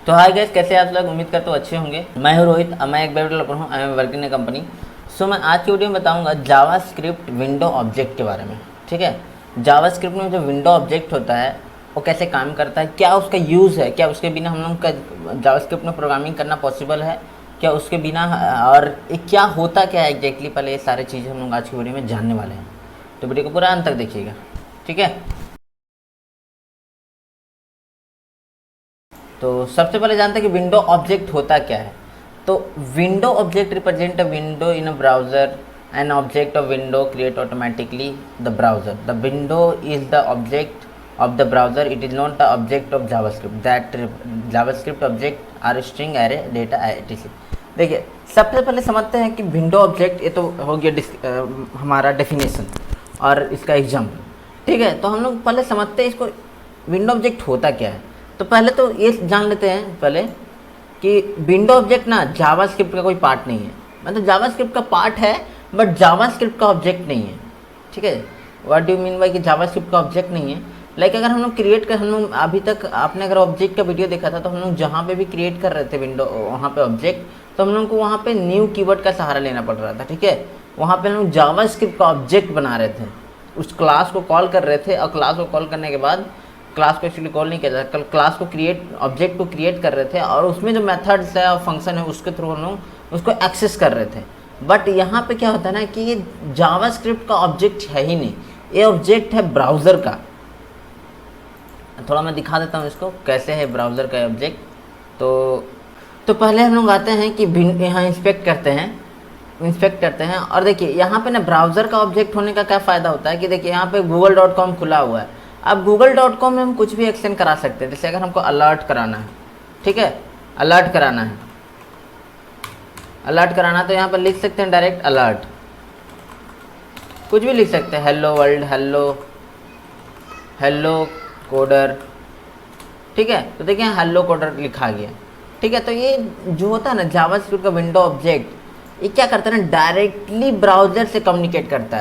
तो hi guys, कैसे आप लोग? उम्मीद करता हूँ अच्छे होंगे। मैं हूँ रोहित, मैं एक वेब डेवलपर हूँ। I am working in company. So मैं आज की वीडियो में बताऊंगा जावास्क्रिप्ट विंडो ऑब्जेक्ट के बारे में। ठीक है, जावास्क्रिप्ट में जो विंडो ऑब्जेक्ट होता है वो कैसे काम करता है, क्या उसका यूज़ है, क्या उसके बिना हम लोग का जावास्क्रिप्ट में प्रोग्रामिंग करना पॉसिबल है, क्या उसके बिना, और ये क्या होता क्या है एग्जैक्टली, पहले ये सारी चीज़ें हम लोग आज की वीडियो में जानने वाले हैं। तो वीडियो को पूरा अंत तक देखिएगा, ठीक है। तो सबसे पहले जानते हैं कि विंडो ऑब्जेक्ट होता क्या है। तो window object represent a window in a browser, an object of window create automatically the browser, the window is the object of the browser, it is not the object of JavaScript, that JavaScript object are string array data etc। देखिए, सबसे पहले समझते हैं कि window object, ये तो हो गया हमारा डेफिनेशन और इसका एग्जाम्पल। ठीक है, तो हम लोग पहले समझते हैं इसको विंडो ऑब्जेक्ट होता क्या है। तो पहले तो ये जान लेते हैं पहले कि विंडो ऑब्जेक्ट ना जावास्क्रिप्ट का कोई पार्ट नहीं है। मतलब जावास्क्रिप्ट का पार्ट है बट जावास्क्रिप्ट का ऑब्जेक्ट नहीं है। ठीक है, व्हाट डू मीन बाय कि जावास्क्रिप्ट का ऑब्जेक्ट नहीं है। लाइक अगर हम लोग क्रिएट कर, हम लोग अभी तक आपने अगर ऑब्जेक्ट का वीडियो देखा था तो हम लोग जहाँ पे भी क्रिएट कर रहे थे विंडो, वहाँ पे ऑब्जेक्ट, तो हम लोग को वहाँ पे न्यू कीवर्ड का सहारा लेना पड़ रहा था। ठीक है, वहाँ पे हम लोग जावास्क्रिप्ट का ऑब्जेक्ट बना रहे थे, उस क्लास को कॉल कर रहे थे, और क्लास को कॉल करने के बाद क्लास को एक्चुअली कॉल नहीं किया जाता, कल क्लास को क्रिएट, ऑब्जेक्ट को क्रिएट कर रहे थे और उसमें जो मेथड्स है और फंक्शन है उसके थ्रू हम लोग उसको एक्सेस कर रहे थे। बट यहाँ पे क्या होता है ना कि ये जावास्क्रिप्ट का ऑब्जेक्ट है ही नहीं, ये ऑब्जेक्ट है ब्राउज़र का। थोड़ा मैं दिखा देता हूँ इसको कैसे है ब्राउज़र का ऑब्जेक्ट। तो पहले हम लोग आते हैं कि यहाँ इंस्पेक्ट करते हैं और देखिए यहाँ पे ना ब्राउज़र का ऑब्जेक्ट होने का क्या फ़ायदा होता है कि देखिए यहाँ पे google.com खुला हुआ है। अब google.com में हम कुछ भी एक्शन करा सकते हैं। जैसे अगर हमको अलर्ट कराना है, ठीक है, अलर्ट कराना तो यहाँ पर लिख सकते हैं डायरेक्ट अलर्ट, कुछ भी लिख सकते हैं, हेलो वर्ल्ड, हेलो कोडर। ठीक है, तो देखिए हेलो कोडर लिखा गया। ठीक है, तो ये जो होता है ना जावास्क्रिप्ट का विंडो ऑब्जेक्ट, ये क्या करता है ना, डायरेक्टली ब्राउज़र से कम्युनिकेट करता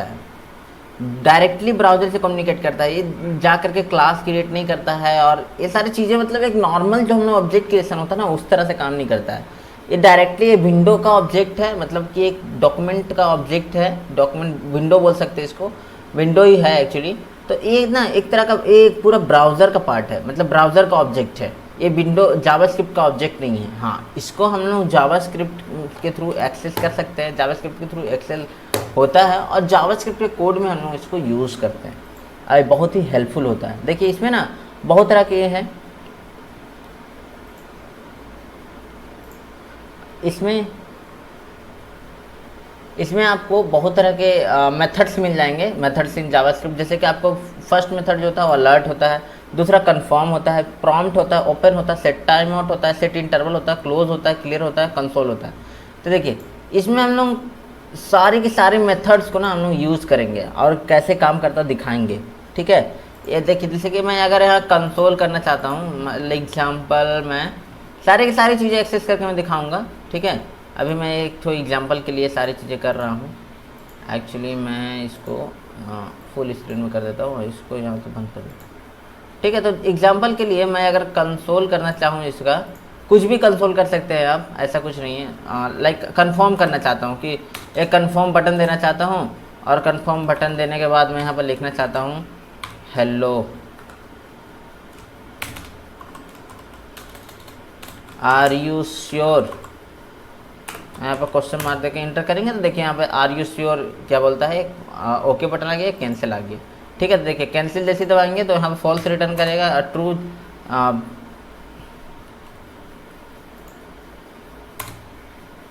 है, ये जा करके क्लास क्रिएट नहीं करता है और ये सारी चीज़ें, मतलब एक नॉर्मल जो हम लोग ऑब्जेक्ट क्रिएशन होता है ना उस तरह से काम नहीं करता है। ये डायरेक्टली ये विंडो का ऑब्जेक्ट है, मतलब कि एक डॉक्यूमेंट का ऑब्जेक्ट है, डॉक्यूमेंट विंडो बोल सकते हैं इसको, विंडो ही है एक्चुअली। तो ये ना एक तरह का एक पूरा ब्राउज़र का पार्ट है, मतलब ब्राउज़र का ऑब्जेक्ट है ये विंडो, जावास्क्रिप्ट का ऑब्जेक्ट नहीं है। हाँ, इसको हम लोग जावास्क्रिप्ट के थ्रू एक्सेस कर सकते हैं, जावास्क्रिप्ट के थ्रू एक्सेस होता है और जावास्क्रिप्ट के कोड में हम लोग इसको यूज़ करते हैं और बहुत ही हेल्पफुल होता है। देखिए इसमें ना बहुत तरह के हैं, इसमें आपको बहुत तरह के मेथड्स मिल जाएंगे, मेथड्स इन जावास्क्रिप्ट। जैसे कि आपको फर्स्ट मेथड जो होता है वो अलर्ट होता है, दूसरा कन्फर्म होता है, प्रॉम्प्ट होता है, ओपन होता है, सेट टाइम आउट होता है, सेट इंटरवल होता है, क्लोज होता है, क्लियर होता है, कंसोल होता है। तो देखिए इसमें हम लोग सारे के सारे मेथड्स को ना हम लोग यूज़ करेंगे और कैसे काम करता दिखाएंगे। ठीक है, ये देखिए जैसे कि मैं अगर यहाँ कंसोल करना चाहता हूँ, एग्जाम्पल मैं सारी की सारी चीज़ें एक्सेस करके मैं दिखाऊंगा। ठीक है, अभी मैं एक तो एग्जाम्पल के लिए सारी चीज़ें कर रहा हूँ। एक्चुअली मैं इसको फुल स्क्रीन में कर देता हूँ और इसको यहाँ से बंद कर देता हूँ। ठीक है, तो एग्जाम्पल के लिए मैं अगर कंसोल करना चाहूँ, इसका कुछ भी कंसोल कर सकते हैं आप, ऐसा कुछ नहीं है। लाइक कंफर्म करना चाहता हूँ कि एक कंफर्म बटन देना चाहता हूँ और कंफर्म बटन देने के बाद मैं यहाँ पर लिखना चाहता हूँ हेलो, आर यू श्योर। यहाँ पर क्वेश्चन मार्क देके इंटर करेंगे तो देखिए यहाँ पे आर यू श्योर क्या बोलता है, ओके बटन आ गया, कैंसिल आ गया। ठीक है, तो देखिए कैंसिल जैसे दबाएंगे तो यहाँ पर फॉल्स रिटर्न करेगा और ट्रू,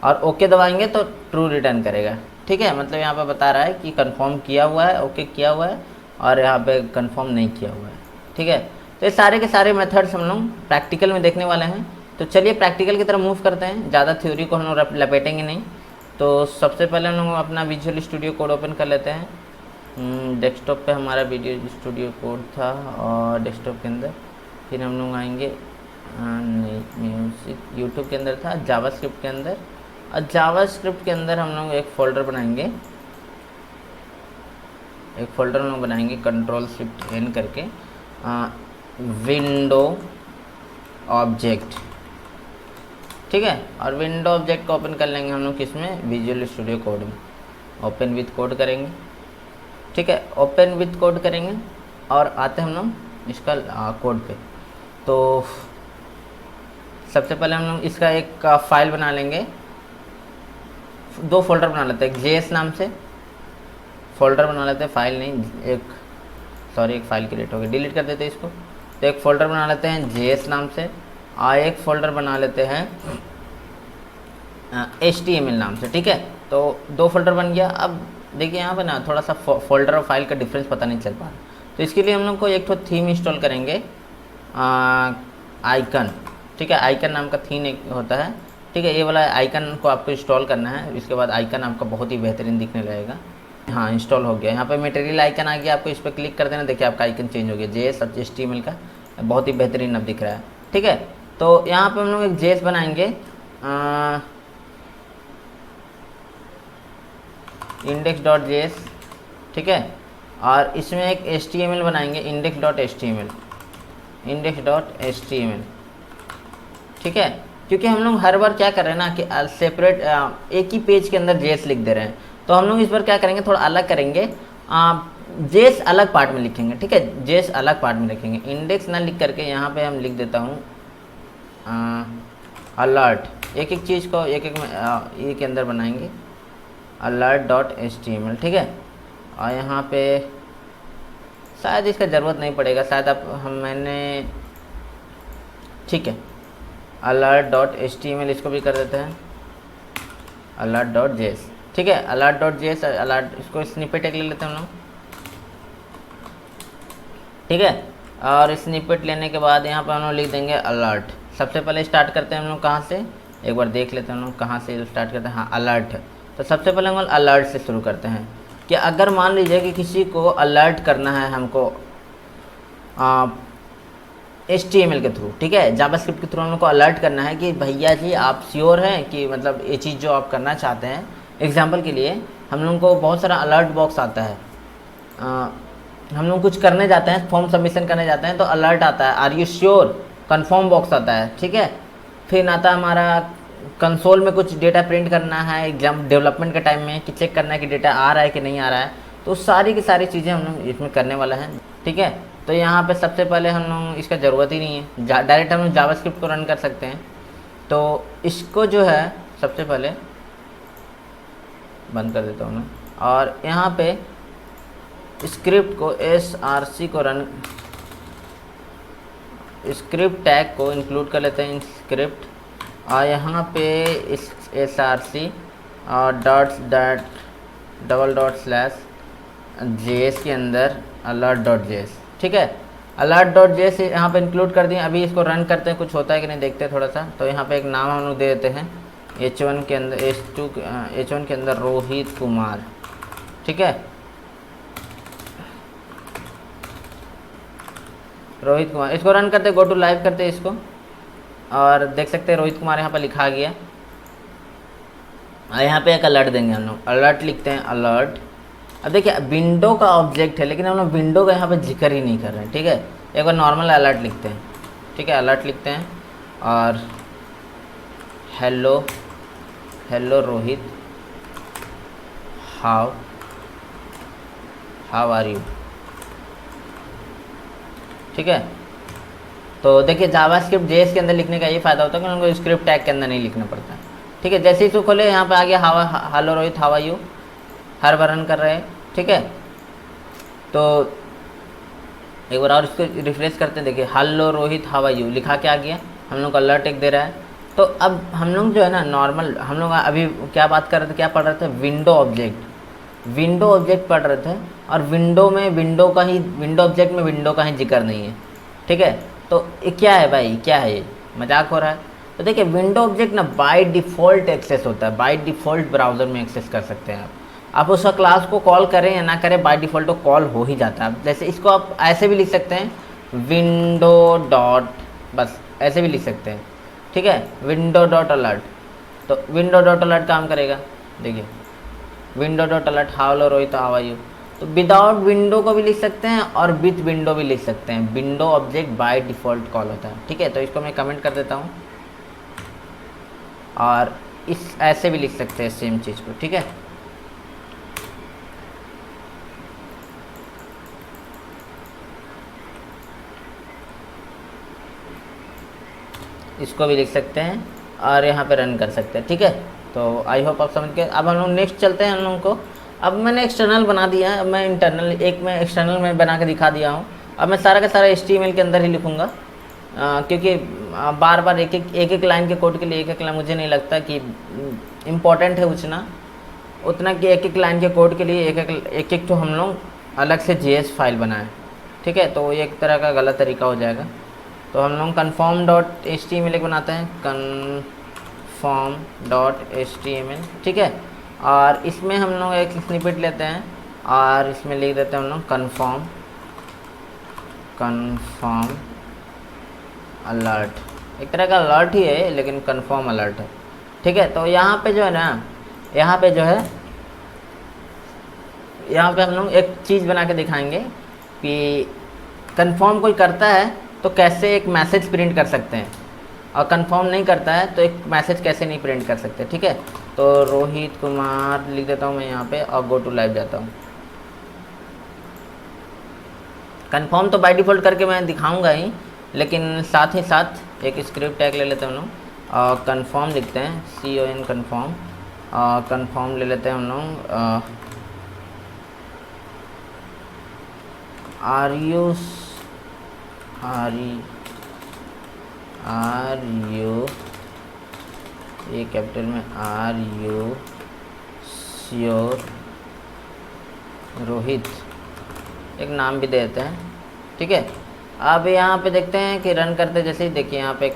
और ओके दबाएंगे तो ट्रू रिटर्न करेगा। ठीक है, मतलब यहाँ पे बता रहा है कि कंफर्म किया हुआ है, ओके किया हुआ है, और यहाँ पे कंफर्म नहीं किया हुआ है। ठीक है, तो ये सारे के सारे मेथड्स हम लोग प्रैक्टिकल में देखने वाले हैं। तो चलिए प्रैक्टिकल की तरफ मूव करते हैं, ज़्यादा थ्योरी को हम लोग लपेटेंगे नहीं। तो सबसे पहले हम लोग अपना विजुअल स्टूडियो कोड ओपन कर लेते हैं। डेस्कटॉप पे हमारा वीडियो स्टूडियो कोड था और डेस्कटॉप के अंदर फिर हम लोग आएंगे, म्यूजिक यूट्यूब के अंदर था, जावास्क्रिप्ट के अंदर, और जावास्क्रिप्ट के अंदर हम लोग एक फ़ोल्डर बनाएंगे, कंट्रोल शिफ्ट एन करके, विंडो ऑब्जेक्ट। ठीक है। और विंडो ऑब्जेक्ट को ओपन कर लेंगे हम लोग किसमें, विजुअल स्टूडियो कोड में। ओपन विथ कोड करेंगे, ठीक है, ओपन विथ कोड करेंगे और आते हैं हम लोग इसका कोड पे। तो सबसे पहले हम लोग इसका एक फाइल बना लेंगे, 2 फोल्डर बना लेते हैं। एक JS नाम से फोल्डर बना लेते हैं, फाइल नहीं, एक फाइल क्रिएट हो गई, डिलीट कर देते हैं इसको। तो एक फ़ोल्डर बना लेते हैं JS नाम से और एक फ़ोल्डर बना लेते हैं HTML नाम से, ठीक है। तो 2 फोल्डर बन गया। अब देखिए यहाँ पे ना थोड़ा सा फोल्डर और फाइल का डिफरेंस पता नहीं चल पा रहा, तो इसके लिए हम लोग को एक तो थीम इंस्टॉल करेंगे, आइकन, ठीक है। आइकन नाम का थीम एक होता है, ठीक है। ये वाला आइकन को आपको इंस्टॉल करना है, इसके बाद आइकन आपका बहुत ही बेहतरीन दिखने लगेगा। हाँ, इंस्टॉल हो गया। यहाँ पे मटेरियल आइकन आ गया, आपको इस पर क्लिक कर देना, देखिए आपका आइकन चेंज हो गया, JS और HTML का बहुत ही बेहतरीन अब दिख रहा है, ठीक है। तो यहाँ पे हम लोग एक JS बनाएंगे, index.js, ठीक है। और इसमें एक HTML बनाएंगे, index.html, ठीक है। क्योंकि हम लोग हर बार क्या कर रहे हैं ना कि सेपरेट एक ही पेज के अंदर JS लिख दे रहे हैं, तो हम लोग इस बार क्या करेंगे, थोड़ा अलग करेंगे, JS अलग पार्ट में लिखेंगे, ठीक है। JS अलग पार्ट में लिखेंगे, इंडेक्स ना लिख करके यहाँ पे हम लिख देता हूँ अलर्ट। एक एक चीज़ को एक में ये के अंदर बनाएंगे, alert.html, ठीक है। और यहाँ पे शायद इसका ज़रूरत नहीं पड़ेगा, शायद मैंने, ठीक है, alert.html इसको भी कर देते हैं, alert.js, ठीक है। alert.js, alert, इसको स्निपेट एक ले लेते हैं हम लोग, ठीक है। और स्निपेट लेने के बाद यहाँ पर हम लोग लिख देंगे अलर्ट। सबसे पहले स्टार्ट करते हैं हम लोग कहाँ से, एक बार देख लेते हैं हम लोग कहाँ से स्टार्ट करते हैं। हाँ, अलर्ट है, तो सबसे पहले हम लोग अलर्ट से शुरू करते हैं कि अगर मान लीजिए कि किसी को अलर्ट करना है हमको HTML के थ्रू, ठीक है, जावास्क्रिप्ट के थ्रू हम लोग को अलर्ट करना है कि भैया जी आप श्योर हैं कि मतलब ये चीज़ जो आप करना चाहते हैं। एग्जांपल के लिए हम लोग को बहुत सारा अलर्ट बॉक्स आता है, हम लोग कुछ करने जाते हैं, फॉर्म सबमिशन करने जाते हैं तो अलर्ट आता है, are you sure, confirm box आता है, ठीक है। फिर आता है हमारा कंसोल में कुछ डेटा प्रिंट करना है एग्जाम डेवलपमेंट के टाइम में, कि चेक करना है कि डेटा आ रहा है कि नहीं आ रहा है। तो सारी की सारी चीज़ें हम लोग इसमें करने वाला है, ठीक है। तो यहाँ पे सबसे पहले हम लोग इसका ज़रूरत ही नहीं है, डायरेक्ट हम लोग जावास्क्रिप्ट को रन कर सकते हैं। तो इसको जो है सबसे पहले बंद कर देता हूँ मैं, और यहाँ पे स्क्रिप्ट को src को रन, स्क्रिप्ट टैग को इंक्लूड कर लेते हैं, स्क्रिप्ट, और यहाँ पे इस src और $/JS के अंदर alert.js, ठीक है। alert.js यहाँ पे इंक्लूड कर दिए। अभी इसको रन करते हैं, कुछ होता है कि नहीं देखते हैं थोड़ा सा। तो यहाँ पे एक नाम हम लोग दे देते हैं, H1 के अंदर H1 के अंदर रोहित कुमार, ठीक है, रोहित कुमार। इसको रन करते, गो टू लाइव करते इसको, और देख सकते हैं रोहित कुमार यहाँ पर लिखा गया। और यहाँ पे एक अलर्ट देंगे हम लोग, अलर्ट लिखते हैं, अलर्ट। अब देखिए विंडो का ऑब्जेक्ट है, लेकिन हम लोग विंडो का यहाँ पे जिक्र ही नहीं कर रहे हैं, ठीक है। एक बार नॉर्मल अलर्ट लिखते हैं, ठीक है, अलर्ट लिखते हैं, और hello Rohit, how are you, ठीक है। तो देखिए जावास्क्रिप्ट JS के अंदर लिखने का ये फ़ायदा होता है कि उनको स्क्रिप्ट टैग के अंदर नहीं लिखना पड़ता है, ठीक है। जैसे ही इसको खोले यहाँ पे आ गया hello Rohit, how are you, हर बार रन कर रहे हैं, ठीक है। तो एक बार और इसको रिफ्रेश करते हैं, देखिए hello Rohit, how are you लिखा के आ गया, हम लोग अलर्ट एक दे रहा है। तो अब हम लोग जो है ना नॉर्मल, हम लोग अभी क्या बात कर रहे थे, क्या पढ़ रहे थे, विंडो ऑब्जेक्ट पढ़ रहे थे। और विंडो ऑब्जेक्ट में विंडो का ही जिक्र नहीं है, ठीक है। तो ये क्या है भाई, क्या है ये, मजाक हो रहा है। तो देखिए विंडो ऑब्जेक्ट ना बाय डिफ़ॉल्ट एक्सेस होता है, बाय डिफ़ॉल्ट ब्राउज़र में एक्सेस कर सकते हैं आप उसका क्लास को कॉल करें या ना करें, बाय डिफ़ॉल्ट तो कॉल हो ही जाता है। जैसे इसको आप ऐसे भी लिख सकते हैं, विंडो डॉट, बस ऐसे भी लिख सकते हैं, ठीक है, विंडो डॉट अलर्ट। तो विंडो डॉट अलर्ट काम करेगा, देखिए window dot alert, how Rohit, how are you. तो विदाउट विंडो को भी लिख सकते हैं और विथ विंडो भी लिख सकते हैं, window object by default call होता है, ठीक है। तो इसको मैं कमेंट कर देता हूँ, और इस ऐसे भी लिख सकते हैं सेम चीज़ को, ठीक है। इसको भी लिख सकते हैं और यहाँ पे रन कर सकते हैं, ठीक है। तो आई होप आप समझ गए। अब हम लोग नेक्स्ट चलते हैं हम लोगों को। अब मैंने एक्सटर्नल बना दिया है, अब मैं इंटरनल मैं एक्सटर्नल में बना के दिखा दिया हूँ। अब मैं सारा का सारा HTML के अंदर ही लिखूँगा, क्योंकि बार बार एक एक लाइन के कोड के लिए एक एक लाइन मुझे नहीं लगता कि इम्पोर्टेंट है उतना कि एक एक लाइन के कोड के लिए एक एक तो हम लोग अलग से JS फाइल बनाएं, ठीक है। तो ये एक तरह का गलत तरीका हो जाएगा। तो हम लोग conform.html एक बनाते हैं, conform.html, ठीक है। और इसमें हम लोग एक स्निपेट लेते हैं और इसमें लिख देते हैं हम लोग conform अलर्ट। एक तरह का अलर्ट ही है लेकिन conform अलर्ट है, ठीक है। तो यहाँ पे जो है ना, यहाँ पे हम लोग एक चीज़ बना के दिखाएंगे कि कंफर्म कोई करता है तो कैसे एक मैसेज प्रिंट कर सकते हैं, और कंफर्म नहीं करता है तो एक मैसेज कैसे नहीं प्रिंट कर सकते, ठीक है। तो रोहित कुमार लिख देता हूँ मैं यहाँ पे और गो टू लाइव जाता हूँ। कंफर्म तो बाय डिफ़ॉल्ट करके मैं दिखाऊंगा ही, लेकिन साथ ही साथ एक स्क्रिप्ट टैग ले लेते हैं हम लोग और कंफर्म लिखते हैं, CON कंफर्म। कंफर्म ले लेते हैं हम लोग आर यू ये कैपिटल में आर यू श्योर रोहित, एक नाम भी दे देते हैं, ठीक है। अब यहाँ पे देखते हैं कि रन करते जैसे ही देखिए यहाँ पे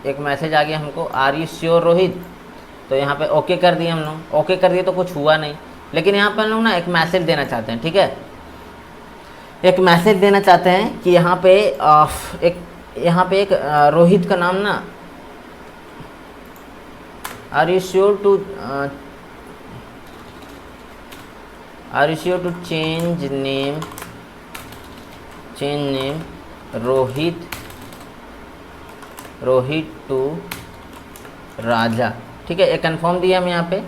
एक मैसेज आ गया हमको, आर यू श्योर रोहित। तो यहाँ पे ओके कर दिए हम लोग, ओके कर दिए तो कुछ हुआ नहीं, लेकिन यहाँ पे हम लोग ना एक मैसेज देना चाहते हैं, ठीक है। एक मैसेज देना चाहते हैं कि यहाँ पे एक रोहित का नाम ना, are you sure to change name Rohit to Raja, ठीक है। एक कंफर्म दिया हम यहाँ पे।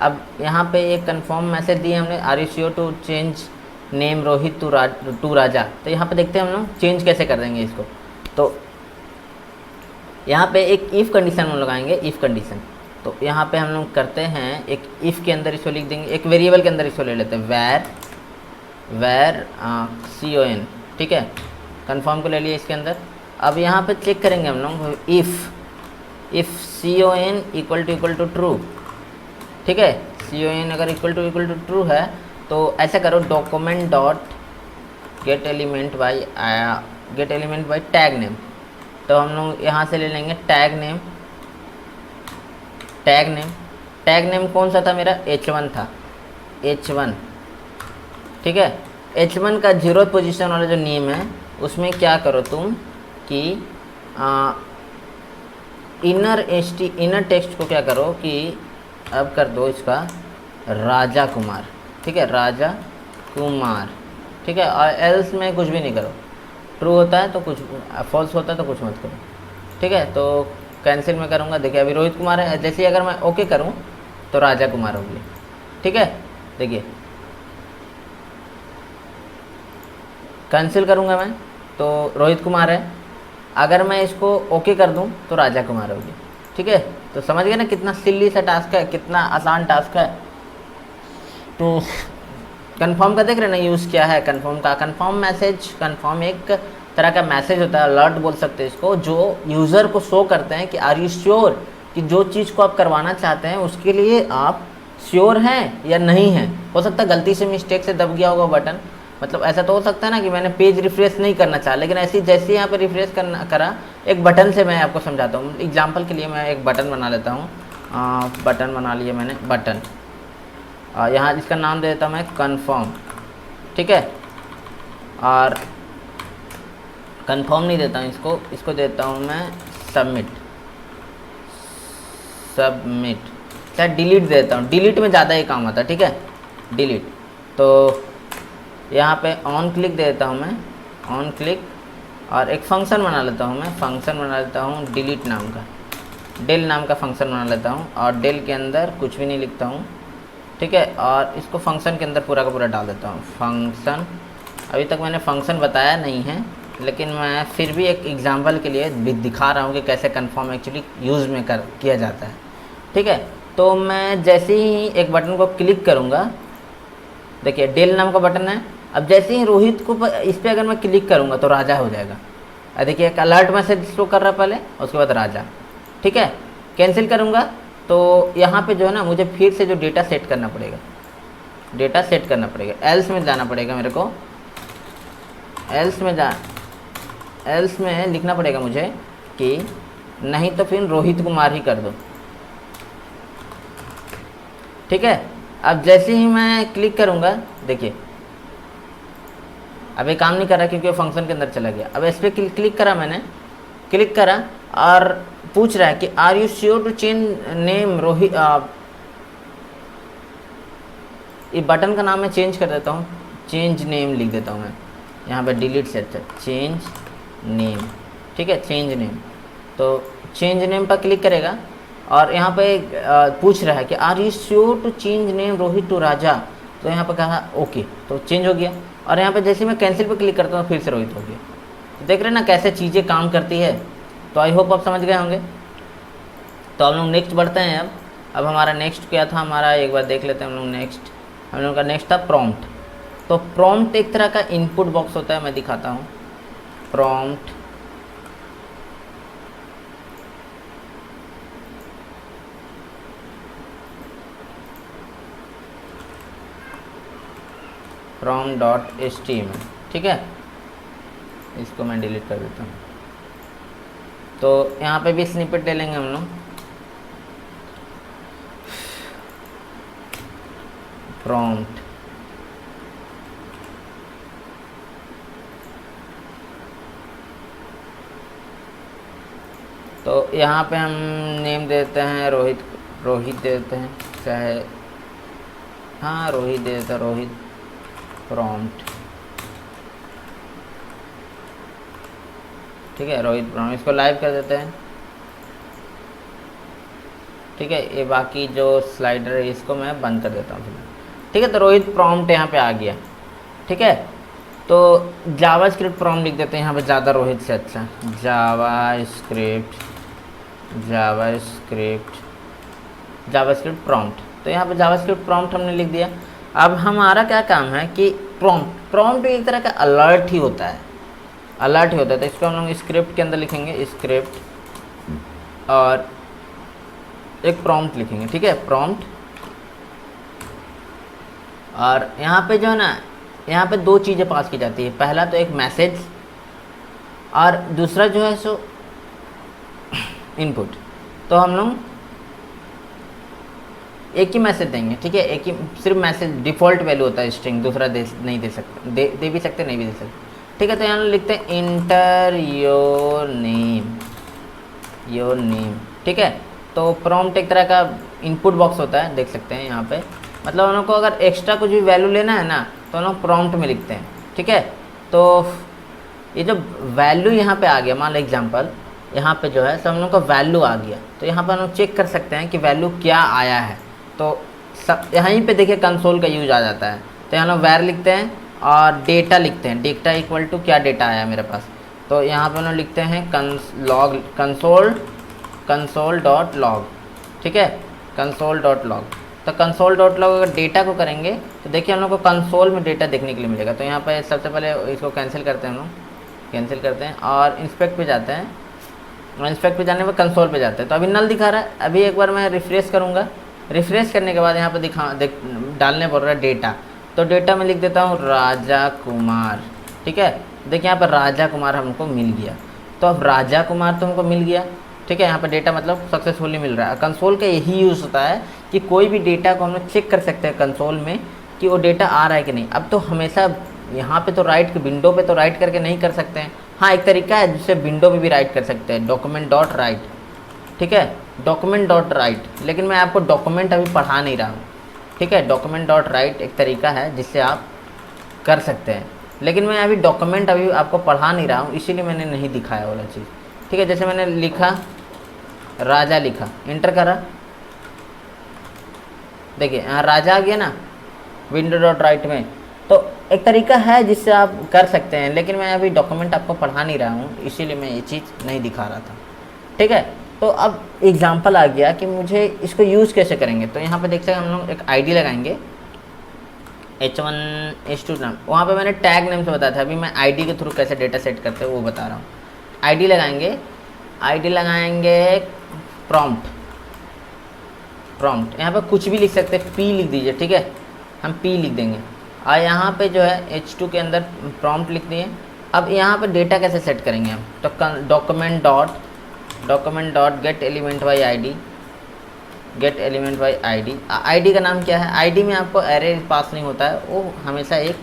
अब यहाँ पे एक कंफर्म मैसेज दिया हमने, are you sure to change name Rohit to Raja. तो यहाँ पे देखते हैं हम लोग चेंज कैसे कर देंगे इसको। तो यहाँ पे एक इफ़ कंडीशन हम लगाएंगे, इफ़ कंडीशन। तो यहाँ पे हम लोग करते हैं एक इफ़ के अंदर इसको लिख देंगे, एक वेरिएबल के अंदर इसको ले लेते हैं, वैर CON, ठीक है। कंफर्म को ले लिया इसके अंदर। अब यहाँ पे चेक करेंगे हम लोग if CON equal to true, ठीक है। CON अगर इक्वल टू ट्रू है तो ऐसा करो, document dot gate element by tag name. तो हम लोग यहाँ से ले लेंगे टैग नेम कौन सा था मेरा, H1 था, H1, ठीक है। H1 का 0 पोजीशन वाला जो नेम है उसमें क्या करो तुम कि इनर टेक्स्ट को क्या करो कि अब कर दो इसका राजा कुमार, ठीक है, राजा कुमार, ठीक है। और एल्स में कुछ भी नहीं करो, ट्रू होता है तो कुछ, फॉल्स होता है तो कुछ मत करो, ठीक है। तो कैंसिल में करूँगा, देखिए अभी रोहित कुमार है, जैसे ही अगर मैं ओके करूँ तो राजा कुमार हो गया, ठीक है। देखिए कैंसिल करूँगा मैं तो रोहित कुमार है, अगर मैं इसको ओके कर दूँ तो राजा कुमार हो गया, ठीक है। तो समझ गए ना कितना सिली सा टास्क है, कितना आसान टास्क है। तो कंफर्म का देख रहे ना यूज़ क्या है कंफर्म का। कंफर्म एक तरह का मैसेज होता है, अलर्ट बोल सकते हैं इसको, जो यूज़र को शो करते हैं कि आर यू श्योर, कि जो चीज़ को आप करवाना चाहते हैं उसके लिए आप श्योर हैं या नहीं हैं। हो सकता है गलती से मिस्टेक से दब गया होगा बटन, मतलब ऐसा तो हो सकता है ना कि मैंने पेज रिफ्रेश नहीं करना चाहा, लेकिन ऐसी जैसे यहाँ पे रिफ्रेश करा एक बटन से, मैं आपको समझाता हूँ। एग्जांपल के लिए मैं एक बटन बना लेता हूँ, बटन बना लिया मैंने, बटन, यहाँ इसका नाम दे देता हूँ मैं कंफर्म, ठीक है। और कंफर्म नहीं देता हूँ इसको देता हूँ मैं सबमिट, चाहे डिलीट देता हूँ, डिलीट में ज़्यादा ही काम आता है, ठीक है, डिलीट। तो यहाँ पे ऑन क्लिक दे देता हूँ मैं, ऑन क्लिक, और एक फंक्शन बना लेता हूँ मैं, डिलीट नाम का, डेल नाम का फंक्शन बना लेता हूँ और डेल के अंदर कुछ भी नहीं लिखता हूँ, ठीक है, और इसको फंक्शन के अंदर पूरा का पूरा डाल देता हूँ। फंक्शन, अभी तक मैंने फंक्शन बताया नहीं है, लेकिन मैं फिर भी एक एग्जांपल के लिए दिखा रहा हूँ कि कैसे कन्फर्म एक्चुअली यूज़ में किया जाता है, ठीक है। तो मैं जैसे ही एक बटन को क्लिक करूँगा, देखिए डेल नाम का बटन है, अब जैसे ही रोहित को इस पर अगर मैं क्लिक करूँगा तो राजा हो जाएगा। देखिए एक अलर्ट मैसेज शो कर रहा है पहले, उसके बाद राजा, ठीक है। कैंसिल करूँगा तो यहाँ पे जो है ना मुझे फिर से जो डेटा सेट करना पड़ेगा, डेटा सेट करना पड़ेगा, एल्स में जाना पड़ेगा मेरे को, एल्स में लिखना पड़ेगा मुझे कि नहीं तो फिर रोहित कुमार ही कर दो, ठीक है। अब जैसे ही मैं क्लिक करूँगा, देखिए अब ये काम नहीं कर रहा क्योंकि वो फंक्शन के अंदर चला गया। अब इस पर क्लिक करा, मैंने क्लिक करा और पूछ रहा है कि are you sure to change name Rohit. ये बटन का नाम मैं चेंज कर देता हूँ, चेंज नेम लिख देता हूँ मैं यहाँ पे, डिलीट से अच्छा चेंज नेम, ठीक है, चेंज नेम। तो चेंज नेम पर क्लिक करेगा और यहाँ पे पूछ रहा है कि are you sure to change name Rohit to Raja, तो यहाँ पे कहा ओके, तो चेंज हो गया। और यहाँ पे जैसे मैं कैंसिल पे क्लिक करता हूँ फिर से रोहित हो गया। तो देख रहे हैं ना कैसे चीज़ें काम करती है। तो आई होप आप समझ गए होंगे। तो हम लोग नेक्स्ट बढ़ते हैं। अब हमारा नेक्स्ट क्या था, हमारा एक बार देख लेते हैं हम लोग नेक्स्ट। हम लोग का नेक्स्ट था प्रॉम्प्ट। तो प्रॉम्प्ट एक तरह का इनपुट बॉक्स होता है, मैं दिखाता हूँ। प्रॉम्प्ट prompt.html, ठीक है, इसको मैं डिलीट कर देता हूँ। तो यहाँ पे भी स्निपेट ले लेंगे हम लोग। प्रॉम्प्ट तो यहाँ पे हम नेम देते हैं रोहित, रोहित देते हैं, चाहे हाँ रोहित दे देते हैं, रोहित प्रॉम्प्ट, ठीक है, रोहित प्रॉम्प्ट। इसको लाइव कर देते हैं, ठीक है। ये बाकी जो स्लाइडर है इसको मैं बंद कर देता हूँ, ठीक है। तो रोहित प्रॉम्प्ट यहाँ पे आ गया, ठीक है। तो जावास्क्रिप्ट प्रॉम्प्ट लिख देते हैं यहाँ पे, ज़्यादा रोहित से अच्छा, जावास्क्रिप्ट प्रॉम्प्ट। तो यहाँ पे जावास्क्रिप्ट प्रॉम्प्ट हमने लिख दिया। अब हमारा क्या काम है कि प्रॉम्प्ट एक तरह का अलर्ट ही होता है, अलर्ट ही होता है। तो इसको हम लोग स्क्रिप्ट के अंदर लिखेंगे, स्क्रिप्ट और एक प्रॉम्प्ट लिखेंगे, ठीक है, प्रॉम्प्ट। और यहाँ पे जो है ना, यहाँ पे दो चीज़ें पास की जाती है। पहला तो एक मैसेज और दूसरा जो है सो इनपुट। तो हम लोग एक ही मैसेज देंगे, ठीक है, एक ही सिर्फ मैसेज, डिफ़ॉल्ट वैल्यू होता है स्ट्रिंग, दूसरा नहीं दे सकते, दे भी सकते नहीं भी दे सकते, ठीक है। तो यहाँ लिखते हैं इंटर योर नेम, ठीक है। तो प्रॉम्प्ट एक तरह का इनपुट बॉक्स होता है, देख सकते हैं यहाँ पे। मतलब हम लोग को अगर एक्स्ट्रा कुछ भी वैल्यू लेना है ना तो हम लोग प्रॉम्प्ट में लिखते हैं, ठीक है। तो ये जो वैल्यू यहाँ पे आ गया, मान लो एग्जांपल यहाँ पे जो है तो हम लोग का वैल्यू आ गया, तो यहाँ पर हम लोग चेक कर सकते हैं कि वैल्यू क्या आया है। तो सब यहीं पे देखिए कंसोल का यूज आ जाता है। तो यहाँ लोग वैर लिखते हैं और डेटा लिखते हैं, डेटा इक्वल टू क्या डेटा आया मेरे पास। तो यहाँ पे हम लोग लिखते हैं कंसोल डॉट लॉग, ठीक है, कंसोल डॉट लॉग। तो कंसोल डॉट लॉग अगर डेटा को करेंगे तो देखिए हम लोग को कंसोल में डेटा देखने के लिए मिलेगा। तो यहाँ पे सबसे पहले इसको कैंसिल करते हैं, हम लोग कैंसिल करते हैं और इंस्पेक्ट पे जाते हैं। इंस्पेक्ट पे जाने पर कंसोल पे जाते हैं। तो अभी नल दिखा रहा है। अभी एक बार मैं रिफ्रेश करूँगा, रिफ्रेश करने के बाद यहाँ पे डालने पड़ रहा है डेटा। तो डेटा में लिख देता हूँ राजा कुमार, ठीक है। देखिए यहाँ पर राजा कुमार हमको मिल गया। तो अब राजा कुमार तो हमको मिल गया, ठीक है। यहाँ पर डेटा मतलब सक्सेसफुली मिल रहा है। कंसोल का यही यूज़ होता है कि कोई भी डेटा को हम लोग चेक कर सकते हैं कंसोल में कि वो डेटा आ रहा है कि नहीं। अब तो हमेशा यहाँ पे तो राइट, विंडो पे तो राइट करके नहीं कर सकते हैं। हाँ, एक तरीका है जिससे विंडो पे भी राइट कर सकते हैं, डॉक्यूमेंट डॉट राइट, ठीक है, डॉक्यूमेंट डॉट राइट। लेकिन मैं आपको डॉक्यूमेंट अभी पढ़ा नहीं रहा हूँ, ठीक है। डॉक्यूमेंट डॉट राइट एक तरीका है जिससे आप कर सकते हैं, लेकिन मैं अभी डॉक्यूमेंट अभी आपको पढ़ा नहीं रहा हूँ, इसीलिए मैंने नहीं दिखाया वाला चीज़, ठीक है। जैसे मैंने लिखा राजा लिखा, इंटर करा, देखिए यहाँ राजा आ गया ना विंडो डॉट राइट में। तो एक तरीका है जिससे आप कर सकते हैं, लेकिन मैं अभी डॉक्यूमेंट आपको पढ़ा नहीं रहा हूँ, इसीलिए मैं ये चीज़ नहीं दिखा रहा था। ठीक है, तो अब एग्जाम्पल आ गया कि मुझे इसको यूज़ कैसे करेंगे। तो यहाँ पे देख सकते हैं हम लोग एक आईडी लगाएंगे h1 h2 नाम, वहाँ पे मैंने टैग नेम से बताया था, अभी मैं आईडी के थ्रू कैसे डेटा सेट करते हैं वो बता रहा हूँ। आईडी लगाएंगे प्रॉम्प्ट यहाँ पे कुछ भी लिख सकते हैं, पी लिख दीजिए, ठीक है, हम पी लिख देंगे। और यहाँ पे जो है h2 के अंदर प्रॉम्प्ट लिख दिए। अब यहाँ पे डेटा कैसे सेट करेंगे हम, तो document dot gate element by ID. ID का नाम क्या है, आईडी में आपको एरे पास नहीं होता है, वो हमेशा एक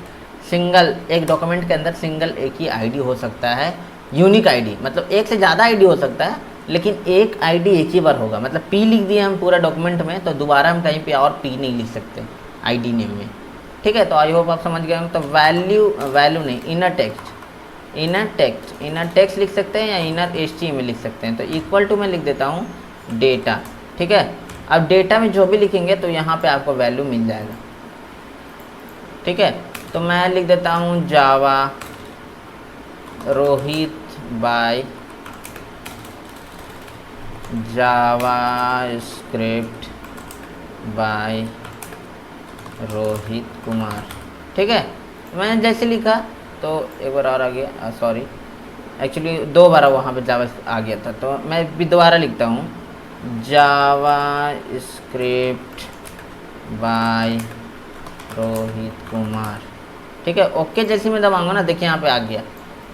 डॉक्यूमेंट के अंदर सिंगल एक ही आईडी हो सकता है, यूनिक आईडी, मतलब एक से ज़्यादा आईडी हो सकता है, लेकिन एक आईडी एक ही बार होगा। मतलब पी लिख दिए हम पूरा डॉक्यूमेंट में, तो दोबारा हम कहीं पे और पी नहीं लिख सकते आईडी नेम में। ठीक है, तो आई होप आप समझ गए होंगे। तो वैल्यू नहीं, इनर टेक्स्ट लिख सकते हैं या इनर HTML लिख सकते हैं। तो इक्वल टू मैं लिख देता हूँ डेटा। ठीक है, अब डेटा में जो भी लिखेंगे तो यहाँ पे आपको वैल्यू मिल जाएगा। ठीक है, तो मैं लिख देता हूँ Java Rohit by JavaScript by Rohit Kumar. ठीक है, मैंने जैसे लिखा तो एक बार और आ गया, सॉरी एक्चुअली 2 बार वहाँ पे जावा आ गया था, तो मैं भी दोबारा लिखता हूँ जावास्क्रिप्ट बाय रोहित कुमार। ठीक है, ओके जैसे मैं दबाऊंगा ना, देखिए यहाँ पे आ गया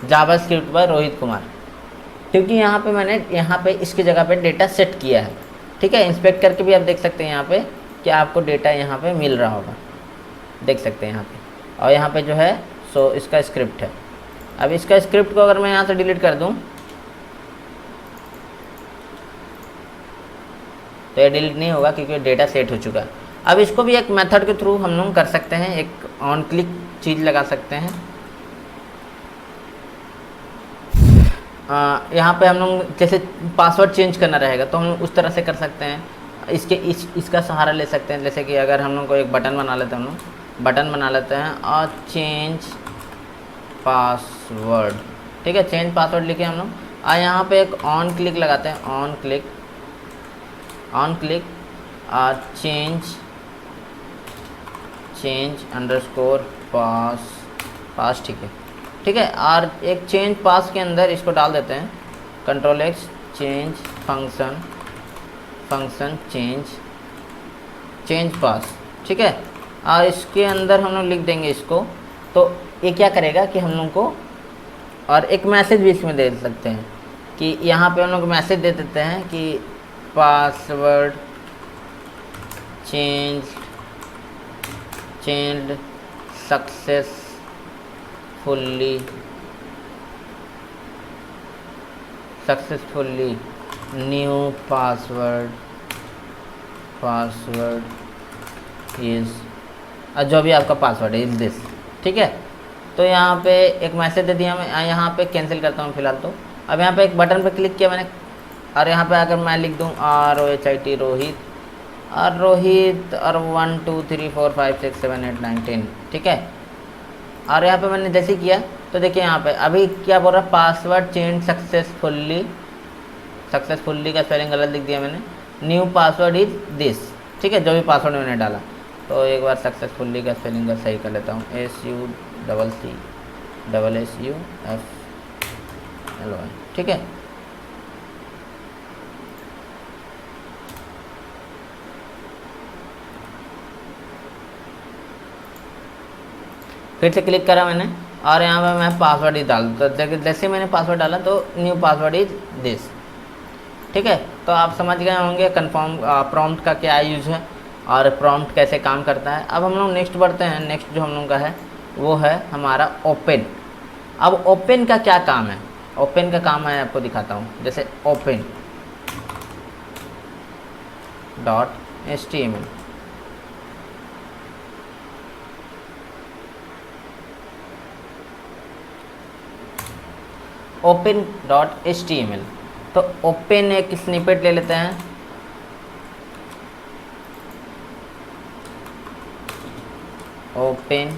जावास्क्रिप्ट बाय रोहित कुमार, क्योंकि यहाँ पे मैंने इसकी जगह पे डेटा सेट किया है। ठीक है, इंस्पेक्ट करके भी आप देख सकते हैं यहाँ पे कि आपको डेटा यहाँ पे मिल रहा होगा, देख सकते हैं यहाँ पे। और यहाँ पे जो है सो इसका स्क्रिप्ट है। अब इसका स्क्रिप्ट को अगर मैं यहाँ से डिलीट कर दूँ तो ये डिलीट नहीं होगा, क्योंकि डेटा सेट हो चुका है। अब इसको भी एक मेथड के थ्रू हम लोग कर सकते हैं, एक ऑन क्लिक चीज़ लगा सकते हैं। यहाँ पे हम लोग जैसे पासवर्ड चेंज करना रहेगा तो हम लोग उस तरह से कर सकते हैं, इसका सहारा ले सकते हैं। जैसे कि अगर हम लोग को एक बटन बना लेते हैं, हम लोग बटन बना लेते हैं और चेंज पासवर्ड। ठीक है, चेंज पासवर्ड लिखे हम लोग, और यहाँ पे एक ऑन क्लिक लगाते हैं, ऑन क्लिक और चेंज अंडरस्कोर पास। ठीक है, और एक चेंज पास के अंदर इसको डाल देते हैं Ctrl+X चेंज फंक्शन चेंज पास। ठीक है, और इसके अंदर हम लोग लिख देंगे इसको, तो ये क्या करेगा कि हम लोग को, और एक मैसेज भी इसमें दे सकते हैं कि यहाँ पे हम लोग मैसेज दे देते हैं कि password changed successfully new password is, जो भी आपका पासवर्ड है इज़ दिस। ठीक है, तो यहाँ पे एक मैसेज दे दिया, मैं यहाँ पे कैंसिल करता हूँ फिलहाल। तो अब यहाँ पे एक बटन पे क्लिक किया मैंने, और यहाँ पे अगर मैं लिख दूँ ROHIT रोहित और 1 2 3 4 5 6 7 8 9 10। ठीक है, और यहाँ पे मैंने जैसे किया तो देखिए यहाँ पे अभी क्या बोल रहा है, पासवर्ड चेंज सक्सेसफुली का स्पेलिंग गलत लिख दिया मैंने, न्यू पासवर्ड इज दिस। ठीक है, जो भी पासवर्ड मैंने डाला, तो एक बार सक्सेसफुली का स्पेलिंग का सही कर लेता हूँ, SUCCSSUFLY। ठीक है, फिर से क्लिक करा मैंने, और यहाँ पे मैं पासवर्ड ही डाल, तो जैसे मैंने पासवर्ड डाला तो न्यू पासवर्ड इज दिस। ठीक है, तो आप समझ गए होंगे कन्फर्म प्रॉम्प्ट का क्या यूज़ है और प्रॉम्प्ट कैसे काम करता है। अब हम लोग नेक्स्ट बढ़ते हैं। नेक्स्ट जो हम लोग का है वो है हमारा ओपन। अब ओपन का क्या काम है, ओपन का काम मैं आपको दिखाता हूँ। जैसे ओपन .html, open.html तो ओपन एक स्निपेट ले लेते हैं, ओपन